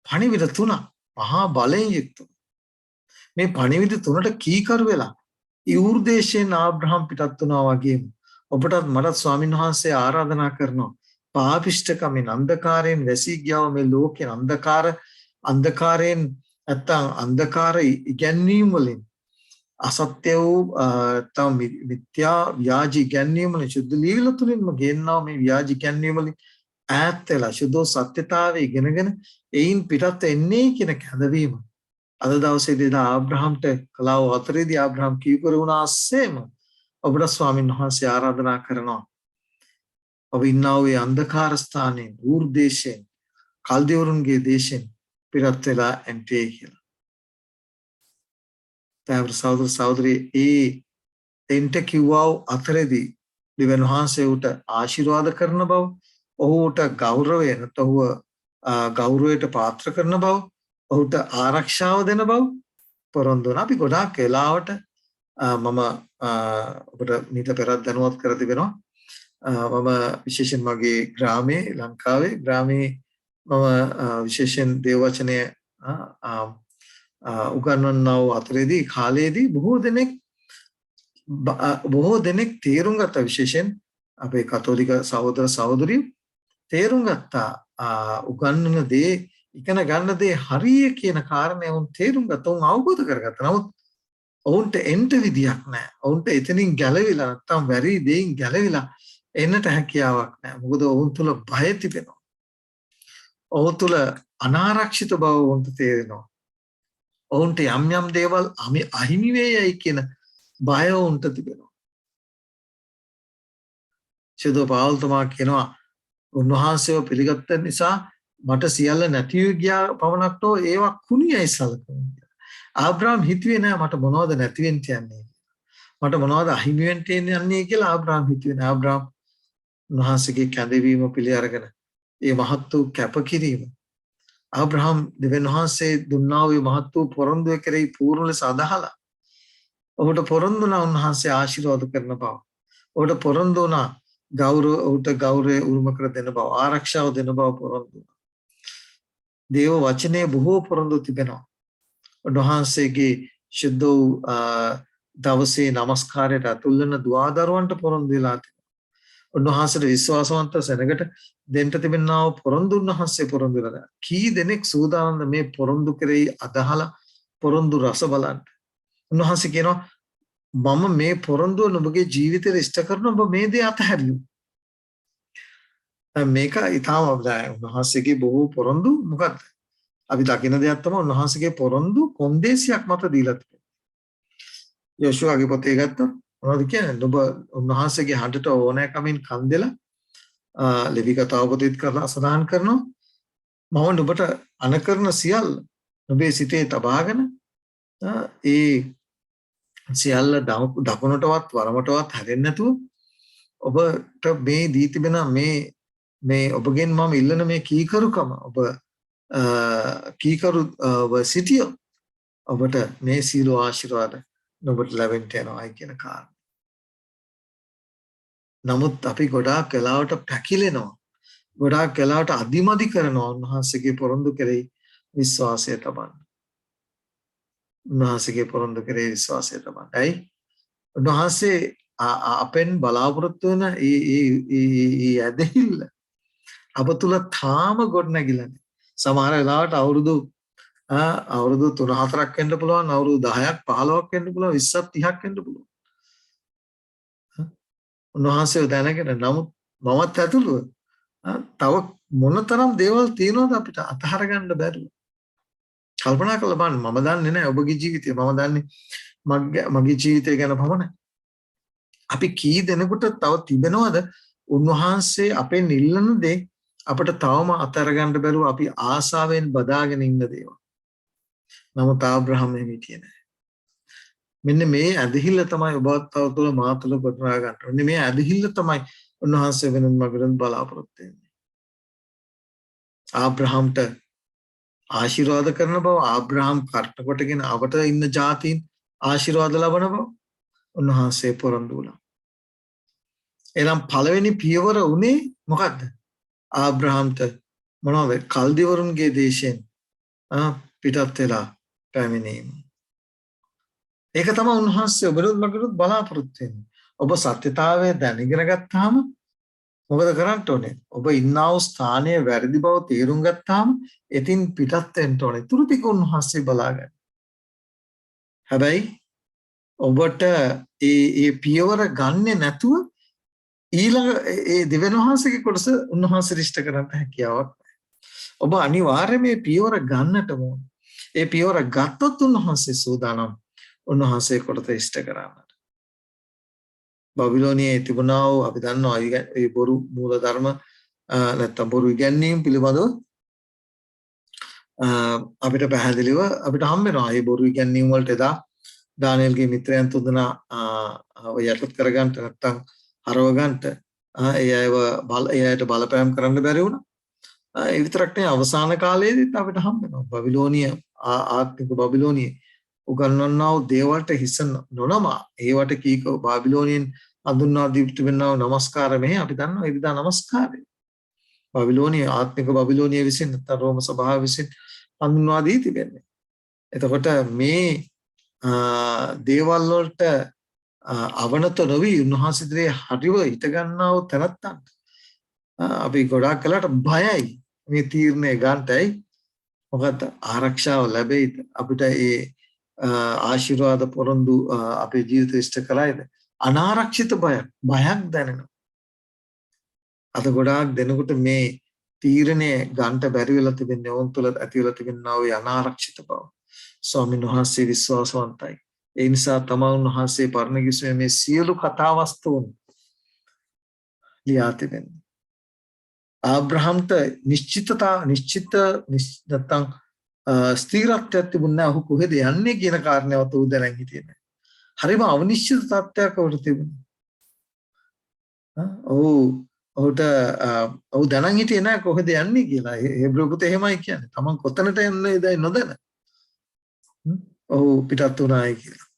පණිවිඩ තුනක් මහා බලයෙන් යුක්තව. මේ පණිවිඩ තුනට කීකරු වෙලා ඊර්දේශයෙන් ආබ්‍රහම් පිටත් වුණා වගේම ඔබටත් මටත් ස්වාමීන් වහන්සේ ආරාධනා කරනවා පාපිෂ්ඨකමින් අන්ධකාරයෙන් වැසී ගියව මේ ලෝකේ අන්ධකාරයෙන් නැත්තම් අන්ධකාර ඉගැන්වීම් වලින් අසත්‍ය වූ තම මිත්‍යා ව්‍යාජ ඉගැන්වීම් වලින් සුද්ධ ලීල තුලින්ම ගෙන්නා මේ ව්‍යාජ ඉගැන්වීම් වලින් ඈත් වෙලා සුද්ධ සත්‍යතාවය ඉගෙනගෙන එයින් පිටත් එන්නේ කියන කැඳවීම අද දවසේදී ආබ්‍රහම්ට කලාව හතරේදී ආබ්‍රහම් කීකරු වුණාseම ඔබට ස්වාමීන් වහන්සේ ආරාධනා කරනවා ඔබ ඉන්නා වූ අන්ධකාර ස්ථානයේ ඌර්දේශයෙන් කල්දිවරුන්ගේ දේශයෙන් පිටත් වෙලා එන්ටේ කියලා. තවර සහෝදර සහෝදරී එන්ට කිව්වා අතරේදී දෙවියන් වහන්සේ උට ආශිර්වාද කරන බව ඔහුට ගෞරවය නැත්නම් ගෞරවයට පාත්‍ර කරන බව ඔහුට ආරක්ෂාව දෙන බව පොරොන්දු වෙනවා. අපි ගොඩාක් වෙලාවට මම ඔබට මීට පෙරත් දැනුවත් කර තිබෙනවා. මම විශේෂයෙන් මගේ ග්‍රාමයේ ලංකාවේ ග්‍රාමයේ මම විශේෂයෙන් දේව වචනය උගන්වන්නව අතරේදී කාලයේදී බොහෝ දෙනෙක් තේරුම් ගත්ත විශේෂයෙන් අපේ කතෝලික සහෝදර සහෝදරියෝ තේරුම් ගත්තා උගන්වන දේ ඉගෙන ගන්න දේ හරිය කියන කාරණේ උන් තේරුම් ගත්තා උන් අවබෝධ කරගත්තා. නමුත් ඔවුන්ට එන්ට විදියක් නැහැ. ඔවුන්ට එතනින් ගැලවිලා නැත්තම් වැරි දෙයින් ගැලවිලා එන්නට හැකියාවක් නැහැ. මොකද ඔවුන් තුල බය තිබෙනවා. ඔවුන් තුල අනාරක්ෂිත බව ඔවුන්ට තේරෙනවා. ඔවුන්ට යම් යම් දේවල් අහිමි වේයයි කියන බය ඔවුන්ට තිබෙනවා. ශුද්ධ පාවුල්තුමා කියනවා උන්වහන්සේව පිළිගත්ත නිසා මට සියල්ල නැති ගියා පවණක් නෝ ඒවා කුණියයි සලකනවා. ආබ්‍රහම් හිතුවේ නෑ මට මොනවද නැති වෙන්න යන්නේ. මට මොනවද අහිමි වෙන්න යන්නේ කියලා ආබ්‍රහම් හිතුවේ නෑ. ආබ්‍රහම් උන්වහන්සේගේ කැඳවීම පිළි අරගෙන ඒ මහත් වූ කැපකිරීම ආබ්‍රහම් දෙවියන් වහන්සේ දුන්නා වූ මහත් වූ පොරොන්දුව කෙරෙහි පූර්ණ ලෙස අදහලා ඔහුට පොරොන්දු වුණා උන්වහන්සේ ආශිර්වාද කරන බව. ඔහුට පොරොන්දු වුණා ඔහුට ගෞරවය උරුම කර දෙන බව ආරක්ෂාව දෙන බව පොරොන්දු වුණා. දේව වචනේ බොහෝ පොරොන්දු තිබෙනවා. උන්වහන්සේගේ ශුද්ධ වූ දවසේ নমස්කාරයට අතුල් වෙන දුවදරුවන්ට පොරොන්දු වෙලා තිබෙනවා. උන්වහන්සේට විශ්වාසවන්ත සෙනගට දෙන්න තිබෙනා වූ පොරොන්දු උන්වහන්සේ පොරොන්දු වෙලා. කී දෙනෙක් සූදානම්ද මේ පොරොන්දු කෙරෙහි අදහලා පොරොන්දු රස බලන්න. උන්වහන්සේ කියනවා මම මේ පොරොන්දුව නුඹගේ ජීවිතේට ඉෂ්ට කරන ඔබ මේ දේ අතහැරියු. මේක ඊටාම උන්වහන්සේගේ බොහෝ පොරොන්දු මොකක්ද? අපි දකින දෙයක් තමයි උන්වහන්සේගේ පොරොන්දු කොන්දේසියක් මත දීලා තිබෙනවා. යෝෂුවාගේ පොතේ ගත්තොත් මොනවද කියන්නේ? ඔබ උන්වහන්සේගේ හඬට ඕනෑකමින් කන් දෙලා ලෙවි කතාව පොතේත් කරලා සඳහන් කරනවා මම නුඹට අනකරන සියල්ල නුඹේ සිතේ තබාගෙන ඒ සියල්ල දකුණටවත් වරමටවත් හැරෙන්නේ නැතුව ඔබට මේ දී තිබෙන මේ ඔබගෙන් මම ඉල්ලන මේ කීකරුකම ඔබ කීකරුව සිටියොත් ඔබට මේ සීල ආශිර්වාද ඔබට ලැබෙන්න යනවා කියන කාරණා. නමුත් අපි ගොඩාක් වෙලාවට පැකිලෙනවා. ගොඩාක් වෙලාවට අදිමදි කරනවා උන්වහන්සේගේ පොරොන්දු කෙරෙහි විශ්වාසය තබන්න. උන්වහන්සේගේ පොරොන්දු කෙරෙහි විශ්වාසය තබන්න. ඇයි? උන්වහන්සේ අපෙන් බලාපොරොත්තු වෙන ඒ ඇදහිල්ල අප තුල තාම ගොඩ නැගිලා නැහැ. සමහර වෙලාවට අවුරුදු 3-4ක් වෙන්න පුළුවන්, අවුරුදු 10ක් 15ක් වෙන්න පුළුවන්, 20ක් 30ක් වෙන්න පුළුවන්. උන්වහන්සේව දැනගෙන නමුත් මමත් ඇතුළුව තව මොනතරම් දේවල් තියෙනවද අපිට අතහර ගන්න බැරුව. කල්පනා කරලා බලන්න. මම දන්නේ නැහැ ඔබගේ ජීවිතය. මම දන්නේ මගේ ජීවිතය ගැන පමණයි. අපි කී දෙනෙකුට තව තිබෙනවද උන්වහන්සේ අපෙන් ඉල්ලන දේ අපිට තවම අතර ගන්න බැරුව අපි ආසාවෙන් බදාගෙන ඉන්න දේවල්. නමුත් ආබ්‍රහම් එහෙම හිටියේ නැහැ. මෙන්න මේ ඇදහිල්ල තමයි ඔබත් තව තුළ මා තුළ ගොඩනගා ගන්න. මෙන්න මේ ඇදහිල්ල තමයි උන්වහන්සේ වෙනුන් මගුරුන් බලාපොරොත්තු වෙන්නේ. ආබ්‍රහම්ට ආශිර්වාද කරන බව, ආබ්‍රහම් කර්ත කොටගෙන අපට ඉන්න ජාතීන් ආශිර්වාද ලබන බව උන්වහන්සේ පොරොන්දු වුණා. එනම් පළවෙනි පියවර උනේ මොකද්ද? ආබ්‍රහම්ට මොනවද? කල්දිවරුන්ගේ දේශයෙන් පිටත් වෙලා පැමිණීම. ඒක තමයි උන්වහන්සේ ඔබට මගට බලාපොරොත්තු වෙන්නේ. ඔබ සත්‍යතාවය දැනගෙන ගත්තාම මොකද කරන්න ඕනේ? ඔබ ඉන්නා වූ ස්ථානයේ වැරදි බව තේරුම් ගත්තාම එතින් පිටත් වෙන්න ඕනේ. තුරු ටික උන්වහන්සේ බලාගන්න. හැබැයි ඔබට ඒ පියවර ගන්නෙ නැතුව ඊළඟ ඒ දෙවියන් වහන්සේගේ කොටස උන්වහන්සේ ඉෂ්ට කරන්න හැකියාවක් නැහැ. ඔබ අනිවාර්යයෙන් මේ පියවර ගන්නට ඕන. ඒ පියවර ගත්තොත් උන්වහන්සේ සූදානම් උන්වහන්සේ කොටස ඉෂ්ට කරන්නට. බබිලෝනියේ තිබුණා වූ අපි දන්නවා ඒ බොරු මූල ධර්ම නැත්තම් බොරු ඉගැන්වීම් පිළිබඳව අපිට පැහැදිලිව අපිට හම්බ වෙනවා. මේ බොරු ඉගැන්වීම් වලට එදා දානියෙල්ගේ මිත්‍රයන් තුදෙනා යටත් කරගන්න නැත්තම් හරව ගන්නට ඒ අයට බලපෑම් කරන්න බැරි වුණා. ඒ විතරක් නෙවෙයි අවසාන කාලයේදීත් අපිට හම්බ වෙනවා බබිලෝනිය ආත්මික බබිලෝනිය උගන්වන්නා වූ දේවල්ට හිස නොනම ඒවට කීක බබිලෝනියෙන් හඳුන්වා දී තිබෙනා වූ නමස්කාර මෙහි අපි දන්නවා ඒ විදා නමස්කාරය. බබිලෝනිය ආත්මික බබිලෝනිය විසින් නැත්නම් රෝම සභාව විසින් හඳුන්වා දී තිබෙන්නේ. එතකොට මේ දේවල් වලට අවනත නොවි උන්වහන්සේ ඉදිරියේ හරිව හිට ගන්නා වූ තැනත්තන්ට අපි ගොඩාක් කලකට බයයි මේ තීරණය ගන්නටයි. මොකද ආරක්ෂාව ලැබෙයිද අපිට ඒ ආශිර්වාද පොරොන්දු අපේ ජීවිතේ ඉෂ්ට කරයිද? අනාරක්ෂිත බයක් දැනෙනවා. අද ගොඩාක් දෙනකොට මේ තීරණය ගන්නට බැරි වෙලා තිබෙන්නේ ඕන් තුළ ඇති වෙලා තිබෙනා වූ අනාරක්ෂිත බව. ස්වාමීන් වහන්සේ විශ්වාසවන්තයි. ඒ නිසා තමයි උන්වහන්සේ පරණ කිසිමේ මේ සියලු කතා වස්තුන් ලියා තිබෙන්නේ. ආබ්‍රහම්ට නිශ්චිත නැත්තම් ස්ථිරත්වයක් තිබුණා. ඔහු කොහෙද යන්නේ කියන කාරණාවත් උ දැනන් හිටියේ නැහැ. හරිම අවිනිශ්චිත තත්ත්වයක් උඩ තිබුණා. ඔහු දැනන් හිටියේ නැහැ කොහෙද යන්නේ කියලා. හේබ්‍රු පුතේ එහෙමයි කියන්නේ. Taman කොතනට යන්නේ දැයි නොදැන. ඔහු පිටත් වුණායි කියලා.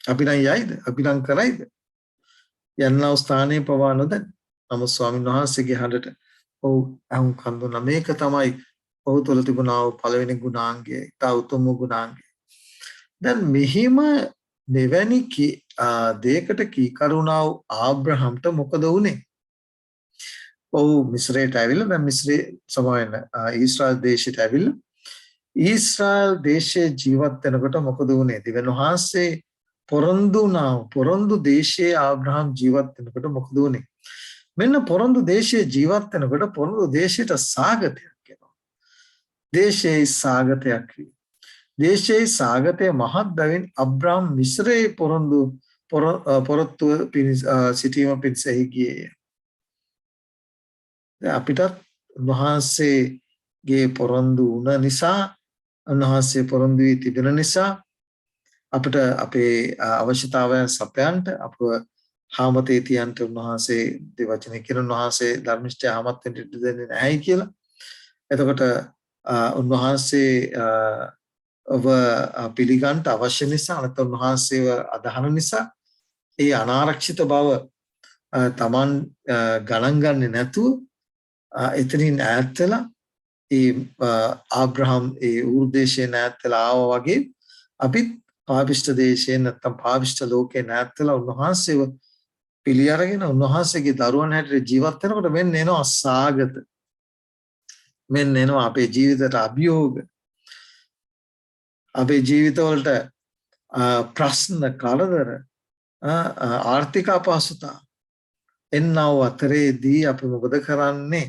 අපි නම් යයිද? අපි නම් කරයිද? යන්නා ස්ථානයේ පවා නොදැන. නමුත් ස්වාමීන් වහන්සේගේ හඬට ඔහු අහුන් කන් දුන්නා. මේක තමයි ඔහු තුළ තිබුණා වූ පළවෙනි ගුණාංගය. ඊට උතුම් ගුණාංගය. දැන් මෙහිම මෙවැනි දෙයකට කීකරුණා වූ ආබ්‍රහම්ට මොකද වුනේ? ඔහු මිස්රයට ඇවිල්ලා දැන් මිස්රේ සමවැන්න ඊශ්‍රායල් දේශයට ඇවිල්ලා ඊශ්‍රායල් දේශයේ ජීවත් වෙනකොට මොකද වුනේ? දෙවියන් වහන්සේ පොරොන්දු දේශයේ ආබ්‍රහම් ජීවත් වෙනකොට මොකද වුනේ? මෙන්න පොරොන්දු දේශයේ ජීවත් වෙනකොට පොරොන්දු දේශයට සාගතයක් එනවා. දේශයේ සාගතයක් වේ. දේශයේ සාගතය මහත් බැවින් අබ්‍රහම් මිස්රයේ පොරොත්තුව සිටීම පිණිසෙහි ගියේය. අපිටත් උන්වහන්සේගේ පොරොන්දු වුණ නිසා උන්වහන්සේ පොරොන්දු වී තිබෙන නිසා අපිට අපේ අවශ්‍යතාවයන් සපයන්නට අපව හාමතේ තියන්ට උන්වහන්සේ දෙවචනේ කියන උන්වහන්සේ ධර්මිෂ්ඨ හාමත් වෙන්න ඉඩ දෙන්නේ නැහැ කියලා. එතකොට උන්වහන්සේ පිළිගන්න අවශ්‍ය නිසා නැත්නම් උන්වහන්සේව අදහන නිසා ඒ අනාරක්ෂිත බව Taman ගණන් ගන්නේ නැතුව එතනින් ඈත් වෙලා ඒ ආබ්‍රහම් ඒ උර්දේශයෙන් ඈත් වෙලා ආවා වගේ අපිත් පාපිෂ්ඨ දේශයෙන් නැත්නම් පාපිෂ්ඨ ලෝකේ ඈත් වෙලා උන්වහන්සේව පිළි අරගෙන උන්වහන්සේගේ දරුවන් හැටියට ජීවත් වෙනකොට මෙන්න එනවා සාගත. මෙන්න එනවා අපේ ජීවිතයට අභියෝග. අපේ ජීවිතවලට ප්‍රශ්න කරදර ආර්ථික අපහසුතා එන්නව අතරේදී අපි මොකද කරන්නේ?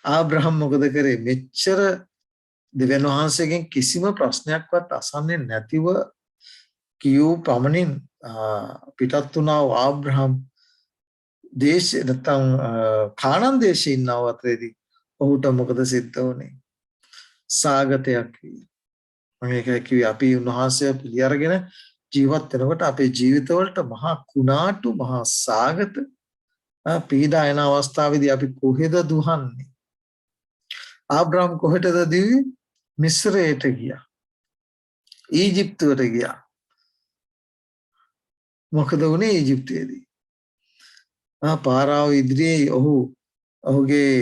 ආබ්‍රහම් මොකද කරේ? මෙච්චර දෙවියන් වහන්සේගෙන් කිසිම ප්‍රශ්නයක්වත් අසන්නේ නැතිව කියූ පමණින් පිටත් වුණා වූ ආබ්‍රහම් දේශ නැත්නම් කානාන් දේශේ ඉන්නව අතරේදී ඔහුට මොකද සිද්ධ වුනේ? සාගතයක් වී. මම ඒකයි කිව්වේ අපි උන්වහන්සේ පිළි අරගෙන ජීවත් වෙනකොට අපේ ජීවිතවලට මහා කුණාටු මහා සාගත පීඩා එන අවස්ථාවේදී අපි කොහෙද දුහන්නේ? ආබ්‍රහම් කොහෙටද දිව්වේ? මිස්රයට ගියා. ඊජිප්තුවට ගියා. මොකද වුනේ ඊජිප්තයේදී? පාරාව ඉදිරියේ ඔහුගේ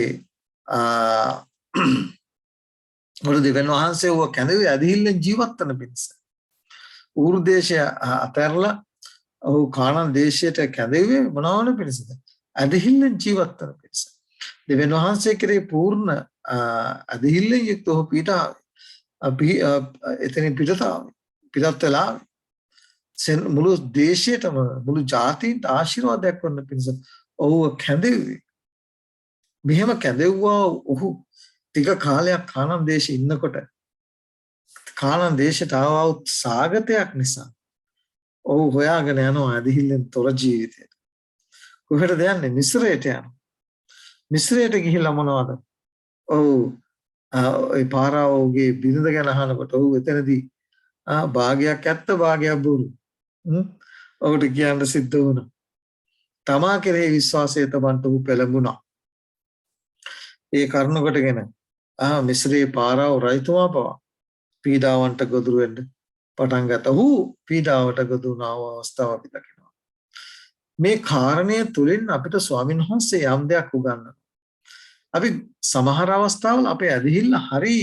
දෙවියන් වහන්සේ ඔහු කැඳවුවේ ඇදහිල්ලෙන් ජීවත් වෙන පිණිස. ඌරු දේශය අතහැරලා ඔහු කානාන් දේශයට කැඳවුවේ මොනවන පිණිසද? ඇදහිල්ලෙන් ජීවත් වෙන පිණිස. දෙවියන් වහන්සේ කෙරේ පූර්ණ ඇදහිල්ලෙන් යුක්ත ඔහු එතනින් පිටත වෙලා මුළු දේශයටම මුළු ජාතීන්ට ආශිර්වාදයක් වන්න පිණිස ඔහුව කැඳවුවේ. මෙහෙම කැඳවුවා ඔහු ටික කාලයක් කානාන් දේශේ ඉන්නකොට කානාන් දේශයට ආවොත් සාගතයක් නිසා ඔහු හොයාගෙන යනවා ඇදහිල්ලෙන් තොර ජීවිතයට. කොහෙටද යන්නේ? මිස්රයට යනවා. මිස්රයට ගිහිල්ලා මොනවද? ඔහු ඒ පාරාවෝගේ බිරිඳ ගැන අහනකොට ඔහු එතනදී භාගයක් ඇත්ත භාගයක් බොරු. ඔහුට කියන්න සිද්ධ වුණා. තමා කෙරෙහි විශ්වාසය තබන්න ඔහු පෙළඹුණා. ඒ කරුණ කොටගෙන මිස්රයේ පාරාව රජතුමා පවා පීඩාවන්ට ගොදුරු වෙන්න පටන් ගත්තා. ඔහු පීඩාවට ගොදුරු වුණ අවස්ථාව අපි දකිනවා. මේ කාරණය තුලින් අපිට ස්වාමීන් වහන්සේ යම් දෙයක් උගන්වනවා. අපි සමහර අවස්ථාවල අපේ ඇදහිල්ල හරි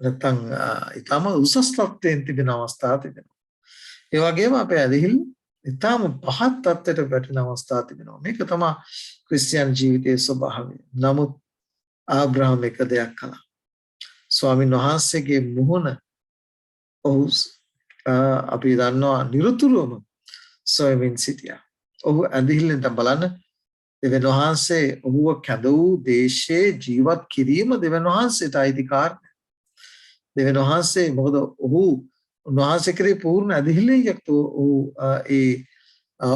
නැත්තම් ඊටම උසස් තත්ත්වයෙන් තිබෙන අවස්ථා තිබෙනවා. ඒ වගේම අපේ ඇදහිල්ල ඊටම පහත් තත්ත්වයට වැටෙන අවස්ථා තිබෙනවා. මේක තමයි ක්‍රිස්තියානි ජීවිතයේ ස්වභාවය. නමුත් ආබ්‍රහම් එක දෙයක් කළා. ස්වාමීන් වහන්සේගේ මුහුණ ඔහු අපි දන්නවා නිරතුරුවම සොයමින් සිටියා. ඔහු ඇදහිල්ලෙන් බලන්න දෙවියන් වහන්සේ ඔහුව කැඳ වූ දේශයේ ජීවත් කිරීම දෙවියන් වහන්සේට අයිතිකාරයි. දෙවියන් වහන්සේ මොකද ඔහු උන්වහන්සේ කෙරේ පූර්ණ ඇදහිල්ලෙන් යුක්තව ඔහු ඒ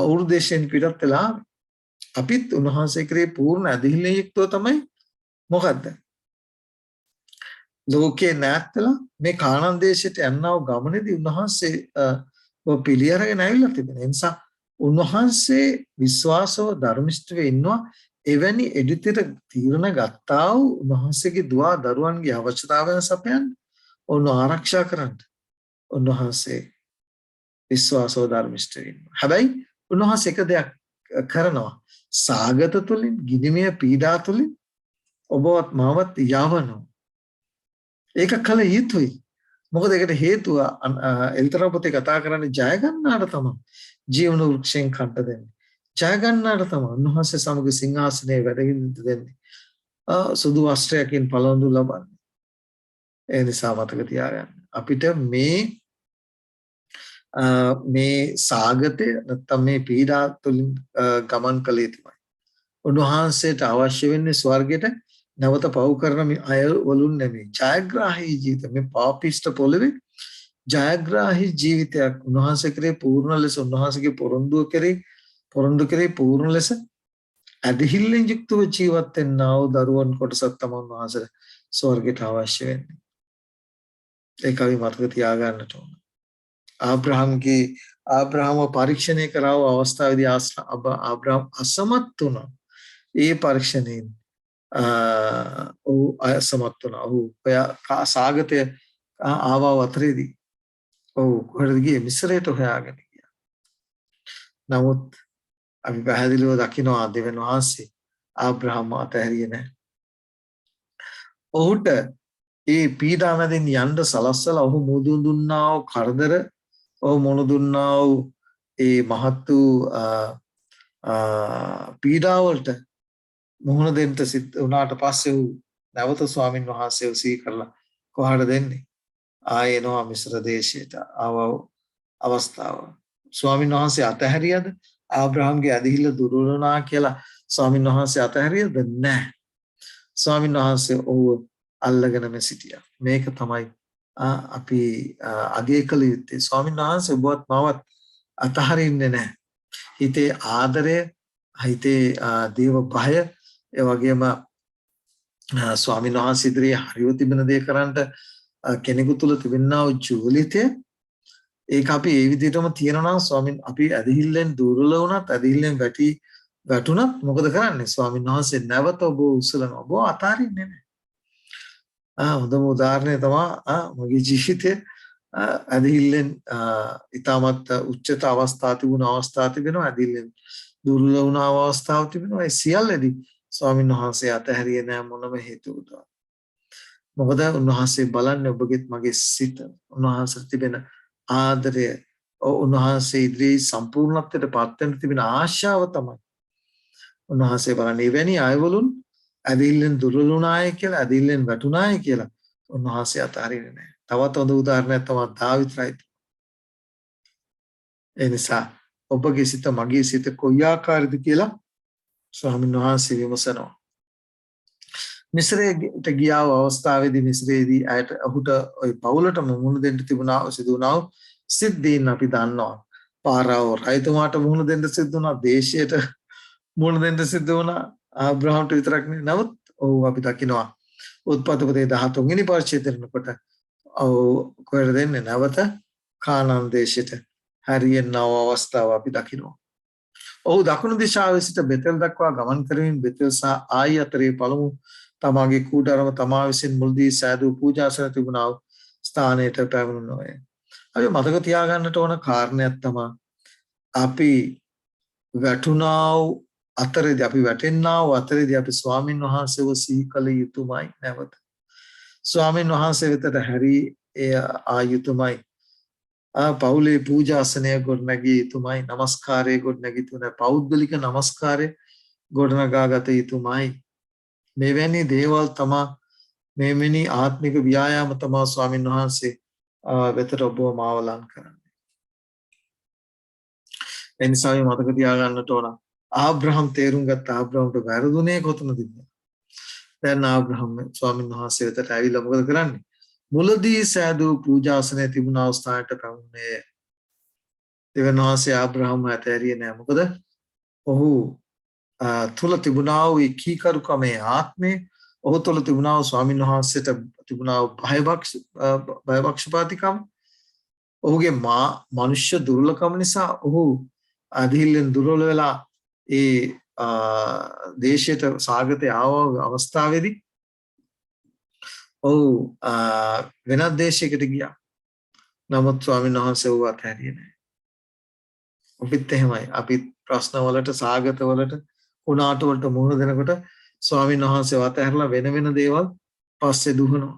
ඌරු දේශයෙන් පිටත් වෙලා අපිත් උන්වහන්සේ කෙරේ පූර්ණ ඇදහිල්ලෙන් යුක්තව තමයි මොකද්ද? ලෝකේ නැත්තලා මේ කානාන් දේශයට යන්නව ගමනේදී උන්වහන්සේ පිළිඅරගෙන ඇවිල්ලා තිබෙන නිසා උන්වහන්සේ විශ්වාසව ධර්මිෂ්ඨව ඉන්නවා. එවැනි එඩිතර තීරණ ගත්තා වූ උන්වහන්සේගේ දුවා දරුවන්ගේ අවශ්‍යතාවයන් සපයන්න ඔවුන් ආරක්ෂා කරන්න උන්වහන්සේ විශ්වාසව ධර්මිෂ්ඨව ඉන්නවා. හැබැයි උන්වහන්සේ එක දෙයක් කරනවා. සාගත තුලින් ගිනිමය පීඩා තුලින් ඔබවත් මාවත් යවනවා. ඒක කල යුතුයි. මොකද ඒකට හේතුව එල්තරපොතේ කතා කරන්නේ ජය ගන්නාට තමයි. ජීවන වෘක්ෂයෙන් කන්ට දෙන්නේ. ජය ගන්නාට තමයි උන්වහන්සේ සමග සිංහාසනයේ වැඩගෙන දෙන්නේ. සුදු වස්ත්‍රයකින් පළඳු ලබන්නේ. ඒ නිසා මතක තියාගන්න. අපිට මේ සාගතය නැත්තම් මේ පීඩා තුලින් ගමන් කළ යුතුයි. උන්වහන්සේට අවශ්‍ය වෙන්නේ ස්වර්ගයට නැවත පව් කරන මේ අය වලුන් නෙමෙයි. ජයග්‍රාහී ජීවිත මේ පාපිෂ්ඨ පොළවේ ජයග්‍රාහී ජීවිතයක් උන්වහන්සේ කරේ පූර්ණ ලෙස උන්වහන්සේගේ පොරොන්දු කරේ පූර්ණ ලෙස ඇදහිල්ලෙන් යුක්තව ජීවත් වෙනා වූ දරුවන් කොටසක් තමයි උන්වහන්සේට ස්වර්ගයට අවශ්‍ය වෙන්නේ. ඒක අපි මතක තියාගන්නට ඕන. ආබ්‍රහම්ව පරීක්ෂණය කරව අවස්ථාවේදී ආබ්‍රහම් අසමත් වුණා. ඒ පරීක්ෂණයෙන් ඔහු අසමත් වුණා. ඔහු සාගතය ආවව අතරේදී ඔහු කොහෙද ගියේ? මිස්රයට හොයාගෙන ගියා. නමුත් අපි පැහැදිලිව දකිනවා දෙවියන් වහන්සේ ආබ්‍රහම්ව අතහැරියේ නැහැ. ඔහුට ඒ පීඩා මැදින් යන්න සලස්සලා ඔහු මුහුණ දුන්නා වූ කරදර ඔහු මුහුණ දුන්නා වූ ඒ මහත් වූ පීඩාවලට මුහුණ දෙන්න සිද්ධ වුණාට පස්සේ ඔහු නැවත ස්වාමින් වහන්සේව සිහි කරලා කොහාට දෙන්නේ? ආයෙනවා මිස්ර දේශයට ආව අවස්ථාව. ස්වාමින් වහන්සේ අතහැරියද? ආබ්‍රහම්ගේ ඇදහිල්ල දුරු වුණා කියලා ස්වාමින් වහන්සේ අතහැරියද? නැහැ. ස්වාමින් වහන්සේ ඔහු අල්ලගෙනම සිටියා. මේක තමයි අපි අගය කළ යුත්තේ. ස්වාමීන් වහන්සේ ඔබවත් මවත් අතහරින්නේ නැහැ. හිතේ ආදරය, හිතේ දේව භය, ඒ වගේම ස්වාමීන් වහන්සේ ඉදිරියේ හරිව තිබෙන දේ කරන්නට කෙනෙකු තුළ තිබෙනා වූ ජීවිතය ඒක අපි ඒ විදිහටම තියනවා නම් ස්වාමීන් අපි ඇදහිල්ලෙන් දුර්වල වුණත් ඇදහිල්ලෙන් වැටුණත් මොකද කරන්නේ? ස්වාමීන් වහන්සේ නැවත ඔබ උසලනවා. ඔබ අතාරින්නේ නැහැ. හොඳම උදාහරණය තමයි මගේ ජීවිතයේ ඇදහිල්ලෙන් ඊටමත් උච්චත අවස්ථා තිබුණ අවස්ථා තිබෙනවා. ඇදහිල්ලෙන් දුර්වල වුණ අවස්ථාව තිබෙනවා. ඒ සියල්ලදී ස්වාමීන් වහන්සේ අතහැරියේ නැහැ මොනම හේතුවකට. මොකද උන්වහන්සේ බලන්නේ ඔබගෙත් මගේ සිත. උන්වහන්සේට තිබෙන ආදරය, උන්වහන්සේ ඉදිරියේ සම්පූර්ණත්වයට පත් වෙන්න තිබෙන ආශාව තමයි. උන්වහන්සේ බලන්නේ එවැනි අයවලුන් ඇදහිල්ලෙන් දුර්වල වුණාය කියලා, ඇදහිල්ලෙන් වැටුණාය කියලා උන්වහන්සේ අතහරින්නේ නැහැ. තවත් හොඳ උදාහරණයක් තමයි දාවිත්‍රයි. ඒ නිසා ඔබගේ සිත මගේ සිත කොයි ආකාරද කියලා ස්වාමීන් වහන්සේ විමසනවා. මිස්රයට ගියා අවස්ථාවේදී මිස්රයේදී අයට ඔහුට ওই පවුලටම මුහුණ දෙන්න තිබුණා සිදුණා සිද්ධීන් අපි දන්නවා. පාරාව රයිතුමාට මුහුණ දෙන්න සිද්ධ වුණා, දේශයට මුහුණ දෙන්න සිද්ධ වුණා. ආබ්‍රහම්ට විතරක් නෙවෙයි. නමුත් ඔව් අපි දකිනවා උත්පත්ති 13 වෙනි පරිච්ඡේදයකට ඔව් කොහෙද දෙන්නේ? නැවත කානාන් දේශයට හරියන අවස්ථාව අපි දකිනවා. ඔහු දකුණු දිශාවේ සිට බෙතෙල් දක්වා ගමන් කරමින් බෙතෙල් සහ ආයි අතරේ පළමු තමාගේ කූඩාරම තමා විසින් මුල්දී සෑදූ පූජාසන තිබුණා ස්ථානයට පැමිණුණෝය. අපි මතක තියාගන්නට ඕන කාරණයක් තමයි අපි වැටුණා වූ අතරේදී අපි වැටෙන්නා වූ අතරේදී අපි ස්වාමින් වහන්සේව සිහි කළ යුතුමයි. නැවත ස්වාමින් වහන්සේ වෙතට හැරී ආ යුතුමයි. පවුලේ පූජාසනය ගොඩනැගිය යුතුමයි. නමස්කාරය ගොඩනැගිය යුතුමයි. පෞද්ගලික නමස්කාරය ගොඩනගාගත යුතුමයි. මෙවැනි දේවල් තමා මෙවැනි ආත්මික ව්‍යායාම තමා ස්වාමින් වහන්සේ වෙතට ඔබව මාවලන් කරන්නේ. එනිසා මේ මතක තියාගන්නට ඕන. ආබ්‍රහම් තේරුම් ගත්ත ආබ්‍රහම්ට වැරදුනේ කොතනද? දැන් ආබ්‍රහම් ස්වාමින් වහන්සේ වෙතට ඇවිල්ලා මොකද කරන්නේ? මුලදී සෑදූ පූජාසනය තිබුණ අවස්ථාවට පැමුණේ. දෙවියන් වහන්සේ ආබ්‍රහම් ඇතෑරියේ නෑ. මොකද ඔහු තුල තිබුණා වූ කීකරුකමේ ආත්මය, ඔහු තුල තිබුණා වූ ස්වාමීන් වහන්සේට තිබුණා වූ භයපක්ෂපාතිකම, ඔහුගේ මනුෂ්‍ය දුර්වලකම නිසා ඔහු අධිල්ලෙන් දුර්වල වෙලා ඒ දේශයට සාගතේ ආව අවස්ථාවේදී ඔහු වෙනත් දේශයකට ගියා. නමුත් ස්වාමීන් වහන්සේ ඔහු අතහැරියේ නැහැ. ඔබත් එහෙමයි. අපි ප්‍රශ්න වලට සාගත වලට උනාට වලට මුහුණ දෙනකොට ස්වාමීන් වහන්සේ අතහැරලා වෙන වෙන දේවල් පස්සේ දුවනවා.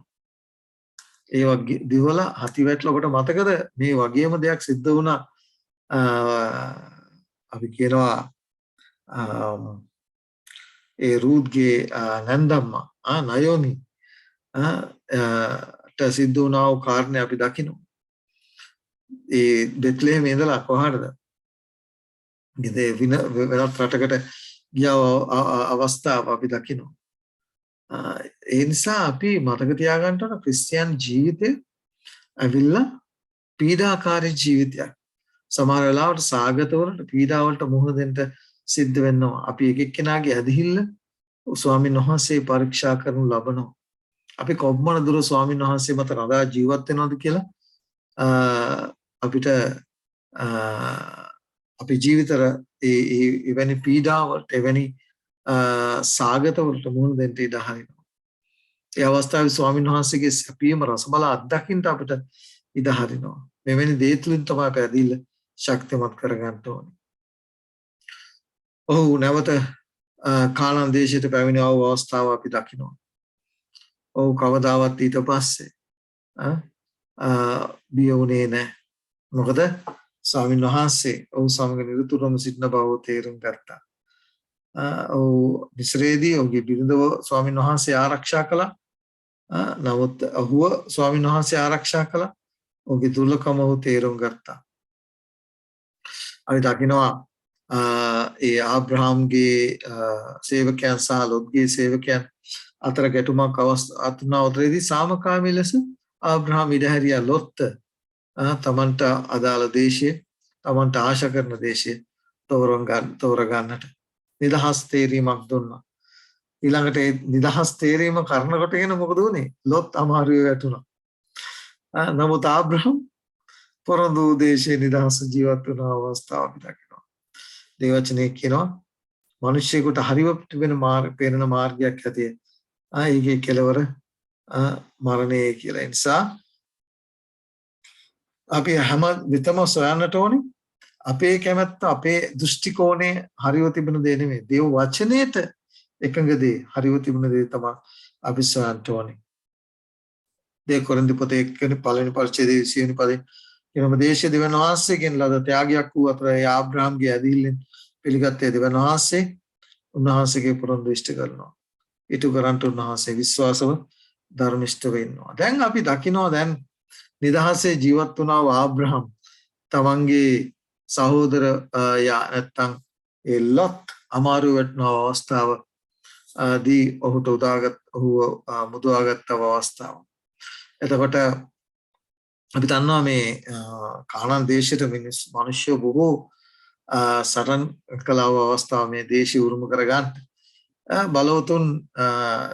ඒ වගේ දිවලා හති වැටලා ඔබට මතකද මේ වගේම දෙයක් සිද්ධ වුණා? අපි කියනවා ඒ රූත්ගේ නන්දම්මා නයෝමි සිද්ධ වුණා වූ කාරණේ අපි දකිනවා. ඒ බෙත්ලෙහෙම ඉඳලා කොහාටද? ගියේ වෙනත් රටකට ගිය අවස්ථාව අපි දකිනවා. ඒ නිසා අපි මතක තියාගන්න ඕන ක්‍රිස්තියානි ජීවිතය ඇවිල්ලා පීඩාකාරී ජීවිතයක්. සමහර වෙලාවට සාගත වලට පීඩාවලට මුහුණ දෙන්න සිද්ධ වෙනවා. අපි එක එක්කෙනාගේ ඇදහිල්ල ස්වාමීන් වහන්සේ පරීක්ෂා කරනු ලබනවා. අපි කොම්මන දුර ස්වාමීන් වහන්සේ මත රඳා ජීවත් වෙනවද කියලා අපිට අපි ජීවිතර එවැනි පීඩාවලට එවැනි සාගතවලට මුහුණ දෙන්න ඉඩ හරිනවා. ඒ අවස්ථාවේ ස්වාමීන් වහන්සේගේ සැපීම රසබල අත්දකින්න අපිට ඉඩ හරිනවා. මෙවැනි දේ තුලින් තමයි අපි ඇදහිල්ල ශක්තිමත් කරගන්න ඕනේ. ඔහු නැවත කානාන් දේශයට පැමිණ අවස්ථාව අපි දකිනවා. ඔහු කවදාවත් ඊට පස්සේ බිය වුණේ නැහැ. මොකද ස්වාමීන් වහන්සේ ඔහු සමග නිරතුරුවම සිටින බව තේරුම් ගත්තා. ඔහු මිස්රයේදී ඔහුගේ බිරිඳව ස්වාමීන් වහන්සේ ආරක්ෂා කළා. නමුත් ඔහුව ස්වාමීන් වහන්සේ ආරක්ෂා කළා. ඔහුගේ දුර්ලභකම ඔහු තේරුම් ගත්තා. අපි දකිනවා ඒ ආබ්‍රහම්ගේ සේවකයන් සහ ලොත්ගේ සේවකයන් අතර ගැටුමක් අවස්ථාවේදී සාමකාමී ලෙස ආබ්‍රහම් ඉඩහැරියා ලොත් තමන්ට අදාළ දේශයේ තමන්ට ආශා කරන දේශයේ තෝරගන්නට නිදහස් තේරීමක් දුන්නා. ඊළඟට ඒ නිදහස් තේරීම කරන කොටගෙන මොකද වුනේ? ලොත් අමාරුවේ වැටුණා. නමුත් ආබ්‍රහම් පොරොන්දු දේශේ නිදහස ජීවත් වුණ අවස්ථාව අපි දකිනවා. දේවචනේ කියනවා මිනිස්සෙකුට හරිව තිබෙන පේන මාර්ගයක් ඇතිය. ඒකේ කෙලවර මරණය කියලා. ඒ නිසා අපි හැම විටම සොයන්නට ඕනේ අපේ කැමැත්ත අපේ දෘෂ්ටි කෝණේ හරිව තිබෙන දේ නෙමෙයි. දේව වචනේට එකඟ දේ හරිව තිබෙන දේ තමයි අපි සොයන්න ඕනේ. දේ කොරින්ති පොතේ 1 වෙනි පළවෙනි පරිච්ඡේදයේ 20 වෙනි පදේ එනම දේශයේ දෙවියන් වහන්සේගෙන් ලද ත්‍යාගයක් වූ අතර ඒ ආබ්‍රහම්ගේ ඇදහිල්ලෙන් පිළිගත්තේ දෙවියන් වහන්සේ උන්වහන්සේගේ පොරොන්දු ඉෂ්ට කරනවා. ඊට කරන්ට උන්වහන්සේ විශ්වාසව ධර්මිෂ්ඨ වෙන්නවා. දැන් අපි දකිනවා දැන් නිදහසේ ජීවත් වුණා වූ ආබ්‍රහම් තමන්ගේ සහෝදර නැත්තම් ඒ ලොත් අමාරු වෙන අවස්ථාව දී ඔහුට ඔහු මුදවාගත් අවස්ථාව. එතකොට අපි දන්නවා මේ කානාන් දේශයට මිනිස්සු බොහෝ සටන් කළව අවස්ථාව මේ දේශය උරුම කරගන්න බලවතුන්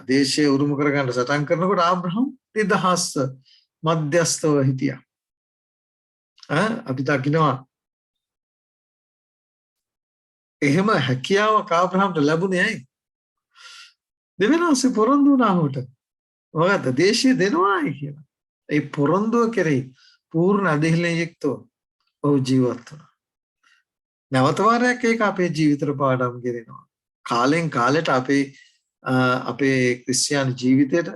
දේශය උරුම කරගන්න සටන් කරනකොට ආබ්‍රහම් නිදහස් මධ්‍යස්ථව හිටියා. අපි දකිනවා එහෙම හැකියාවක් ආබ්‍රහම්ට ලැබුණේ ඇයි? දෙවියන් වහන්සේ පොරොන්දු වුණා ඔහුට. ඔයාට දේශය දෙනවායි කියලා. ඒ පොරොන්දුව කෙරෙහි පූර්ණ අධිහිලෙන් යුක්තව ඔහු ජීවත් වුණා. නැවත වාරයක් ඒක අපේ ජීවිතේ පාඩම් ගෙනෙනවා. කාලෙන් කාලෙට අපේ ක්‍රිස්තියානි ජීවිතේට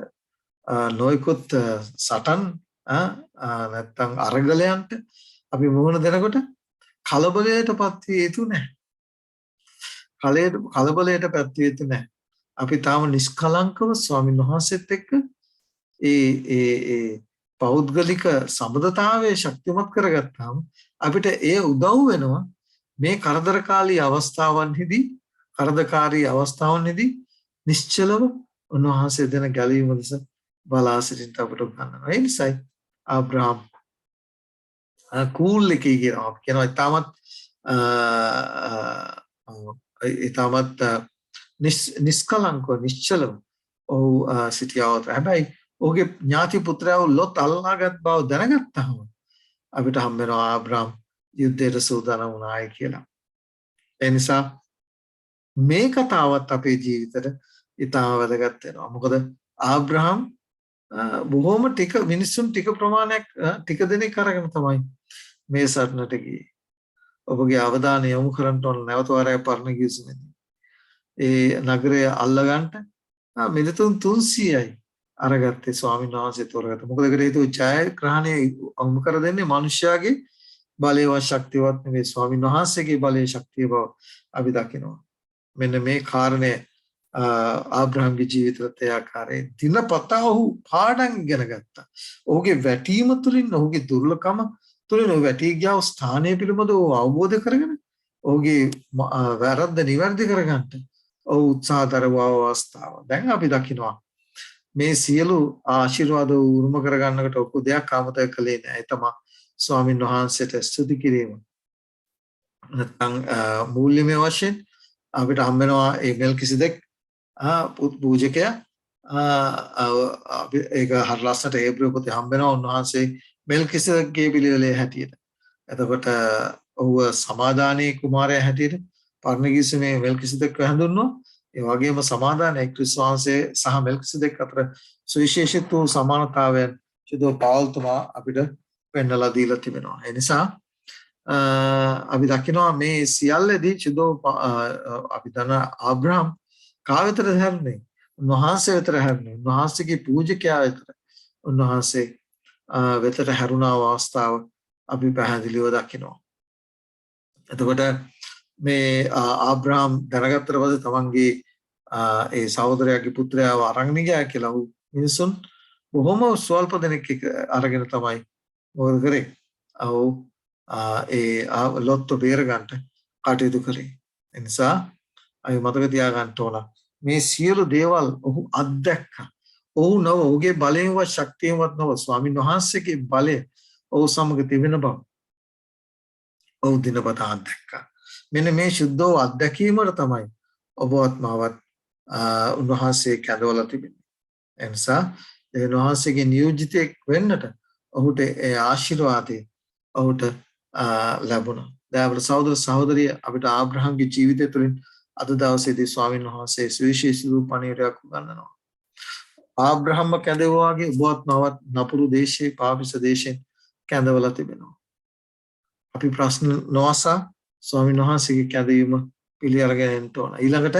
නොයෙකුත් සටන් නැත්තම් අරගලයන්ට අපි මුහුණ දෙනකොට කලබලයටපත් විය යුතු නැහැ. කලබලයටපත් විය යුතු නැහැ. අපි තාම නිෂ්කලංකව ස්වාමීන් වහන්සේත් එක්ක ඒ පෞද්ගලික සම්බන්ධතාවයේ ශක්තිමත් කරගත්තාම අපිට ඒ උදව් වෙනවා මේ කරදරකාරී අවස්ථාවන්හිදී නිශ්චලව උන්වහන්සේ දෙන ගැලවීම ලෙස බලා සිටින්න අපට උගන්වනවා. ඒ නිසායි ආබ්‍රහම් කූල් එකේ කියනවා ඊටමත් නිස්කලංකව නිශ්චලව ඔහු සිටියවත්. හැබැයි ඔහුගේ ඥාති පුත්‍රයව ලොත් අල්ලාගත් බව දැනගත්තාම අපිට හම්බ වෙනවා ආබ්‍රහම් යුද්ධයට සූදානම් වුණායි කියලා. ඒ නිසා මේ කතාවත් අපේ ජීවිතේට ඉතාම වැදගත් වෙනවා. මොකද ආබ්‍රහම් බොහොම ටික මිනිසුන් ටික ප්‍රමාණයක් ටික දෙනෙක් අරගෙන තමයි මේ සටනට ගියේ. ඔබගේ අවධානය යොමු කරන්න ඕන නැවත වරයක් පරණ ගිවිසුමේදී. ඒ නගරය අල්ලගන්න මිනිතුන් 300යි අරගත්තේ ස්වාමීන් වහන්සේ තෝරගත්තා. මොකද ඒකට හේතුව ජයග්‍රහණය අමුම කර දෙන්නේ මිනිස්යාගේ බලයවත් ශක්තියවත් නෙවෙයි ස්වාමීන් වහන්සේගේ බලයේ ශක්තිය බව අපි දකිනවා. මෙන්න මේ කාරණය ආබ්‍රහම්ගේ ජීවිතයත් ඒ ආකාරයෙන් දිනපතා ඔහු පාඩම් ඉගෙන ගත්තා. ඔහුගේ වැටීම තුළින් ඔහුගේ දුර්ලභකම තුළින් ඔහු වැටී ගියා ස්ථානය පිළිබඳව අවබෝධ කරගෙන ඔහුගේ වැරද්ද නිවැරදි කරගන්න ඔහු උත්සාහ දරවව අවස්ථාව. දැන් අපි දකිනවා මේ සියලු ආශිර්වාද උරුම කරගන්නකට ඔක්කො දෙයක් අමතක කළේ නැහැ. ඒ තමයි ස්වාමීන් වහන්සේට ස්තුති කිරීම. නැත්නම් මූල්‍යමය වශයෙන් අපිට හම්බ වෙනවා ඒ මෙල්කිසෙදෙක් පූජකයා ඒක හර ලස්සනට හේබ්‍රුව පොතේ හම්බ වෙනවා උන්වහන්සේ මෙල්කිසෙදෙක්ගේ පිළිවෙලේ හැටියට. එතකොට ඔහුව සමාදානයේ කුමාරයා හැටියට පර්ණගීසමේ මෙල්කිසෙදෙක් හඳුන්වනවා. ඒ වගේම සමාදානයේ ක්‍රිස්තුස් වහන්සේ සහ මෙල්කිසෙදෙක් අතර සුවිශේෂිත වූ සමානතාවයන් චුදෝ පවල්තුමා අපිට පෙන්වලා දීලා තිබෙනවා. ඒ නිසා අපි දකිනවා මේ සියල්ලදී චුදෝ අපි දන්න ආබ්‍රහම් කා වෙතද හැරුණේ? උන්වහන්සේ වෙතට හැරුණේ. උන්වහන්සේගේ පූජකයා වෙතට. උන්වහන්සේ වෙතට හැරුණ අවස්ථාව අපි පැහැදිලිව දකිනවා. එතකොට මේ ආබ්‍රහම් දැනගත්තට පස්සේ තමන්ගේ ඒ සහෝදරයාගේ පුත්‍රයාව අරන් ගියා කියලා මිනිසුන් බොහොම ස්වල්ප දෙනෙක් අරගෙන තමයි මොකද කරේ? ඒ ලොත්තු බේර ගන්නට කටයුතු කරේ. ඒ නිසා අපි මතක තියාගන්න ඕන මේ සියලු දේවල් ඔහු අත්දැක්කා. ඔහු නව ඔහුගේ බලයෙන්වත් ශක්තියෙන්වත් නව ස්වාමීන් වහන්සේගේ බලය ඔහු සමග තිබෙන බව ඔහු දිනපතා අත්දැක්කා. මෙන්න මේ සුද්ධව අත්දැකීමට තමයි ඔබවත් මාවත් උන්වහන්සේ කැඳවලා තිබෙන්නේ. ඒ නිසා ඒ උන්වහන්සේගේ නියෝජිතෙක් වෙන්නට ඔහුට ඒ ආශිර්වාදය ඔහුට ලැබුණා. දැන් අපේ සහෝදර සහෝදරිය අපිට ආබ්‍රහම්ගේ ජීවිතය තුළින් අද දවසේදී ස්වාමීන් වහන්සේ සුවිශේෂී වූ පණිවිඩයක් උගන්වනවා. ආබ්‍රහම්ම කැඳවුවා වගේ ඔබවත් මවත් නපුරු දේශයේ පාපිස දේශයෙන් කැඳවලා තිබෙනවා. අපි ප්‍රශ්න නොඅසා ස්වාමීන් වහන්සේගේ කැඳවීම පිළි අරගෙන යන්න ඕන. ඊළඟට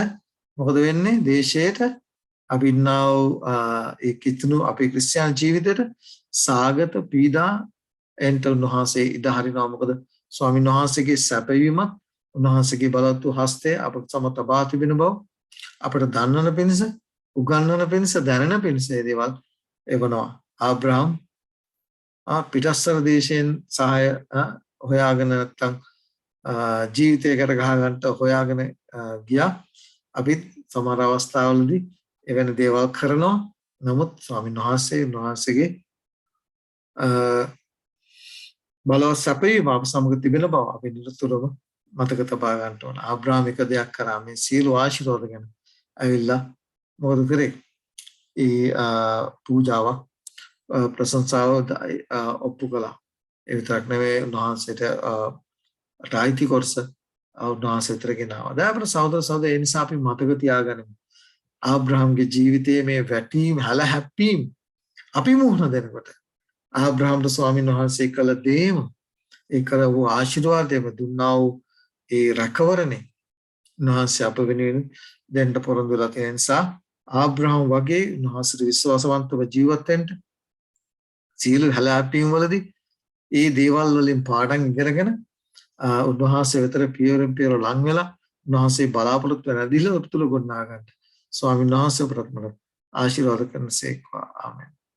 මොකද වෙන්නේ? දේශයට අපි ඉන්නා වූ ඒ කිතුණු අපේ ක්‍රිස්තියානි ජීවිතේට සාගත පීඩා එන්ට උන්වහන්සේ ඉඩ හරිනවා. මොකද ස්වාමීන් වහන්සේගේ සැපවීමත් උන්වහන්සේගේ බලවත් වූ හස්තය අපට සම තබා තිබෙන බව අපට දන්නන පිණිස උගන්වන පිණිස දැනෙන පිණිස මේ දේවල් එවනවා. ආබ්‍රහම් පිටස්තර දේශයෙන් සහාය හොයාගෙන නැත්තම් ජීවිතයකට ගහ ගන්නට හොයාගෙන ගියා. අපි සමහර අවස්ථාවලදී එවැනි දේවල් කරනවා. නමුත් ස්වාමීන් වහන්සේගේ බලවත් සැපයීම අප සමග තිබෙන බව අපි නිරතුරුව මතක තබා ගන්න ඕන. ආබ්‍රහම් එක දෙයක් කරා මේ සියලු ආශිර්වාද ගැන ඇවිල්ලා මොකද කරේ? ඒ පූජාවක් ප්‍රශංසාව ඔප්පු කළා. ඒ විතරක් නෙවෙයි උන්වහන්සේට රායිති කොටස උන්වහන්සේට ගෙනාවා. දැන් අපේ සහෝදර සහෝදරයෝ ඒ නිසා අපි මතක තියාගනිමු. ආබ්‍රහම්ගේ ජීවිතයේ මේ වැටීම් හැල හැප්පීම් අපි මුහුණ දෙනකොට ආබ්‍රහම්ට ස්වාමීන් වහන්සේ කළ දේම ඒ කළ වූ ආශිර්වාදයම දුන්නා වූ ඒ රැකවරණේ උන්වහන්සේ අප වෙනුවෙන් දෙන්න පොරොන්දු වෙලා තියෙන නිසා ආබ්‍රහම් වගේ උන්වහන්සේට විශ්වාසවන්තව ජීවත් වෙන්න සීල හැලැපීම් වලදී ඒ දේවල් වලින් පාඩම් ඉගෙනගෙන උන්වහන්සේ වෙතර පියවරෙන් පියවර ලං වෙලා උන්වහන්සේ බලාපොරොත්තු වෙන දිල තුල ගොඩනගා ගන්න ස්වාමීන් වහන්සේ ප්‍රාර්ථනා ආශිර්වාද කරනසේක්වා. ආමෙන්.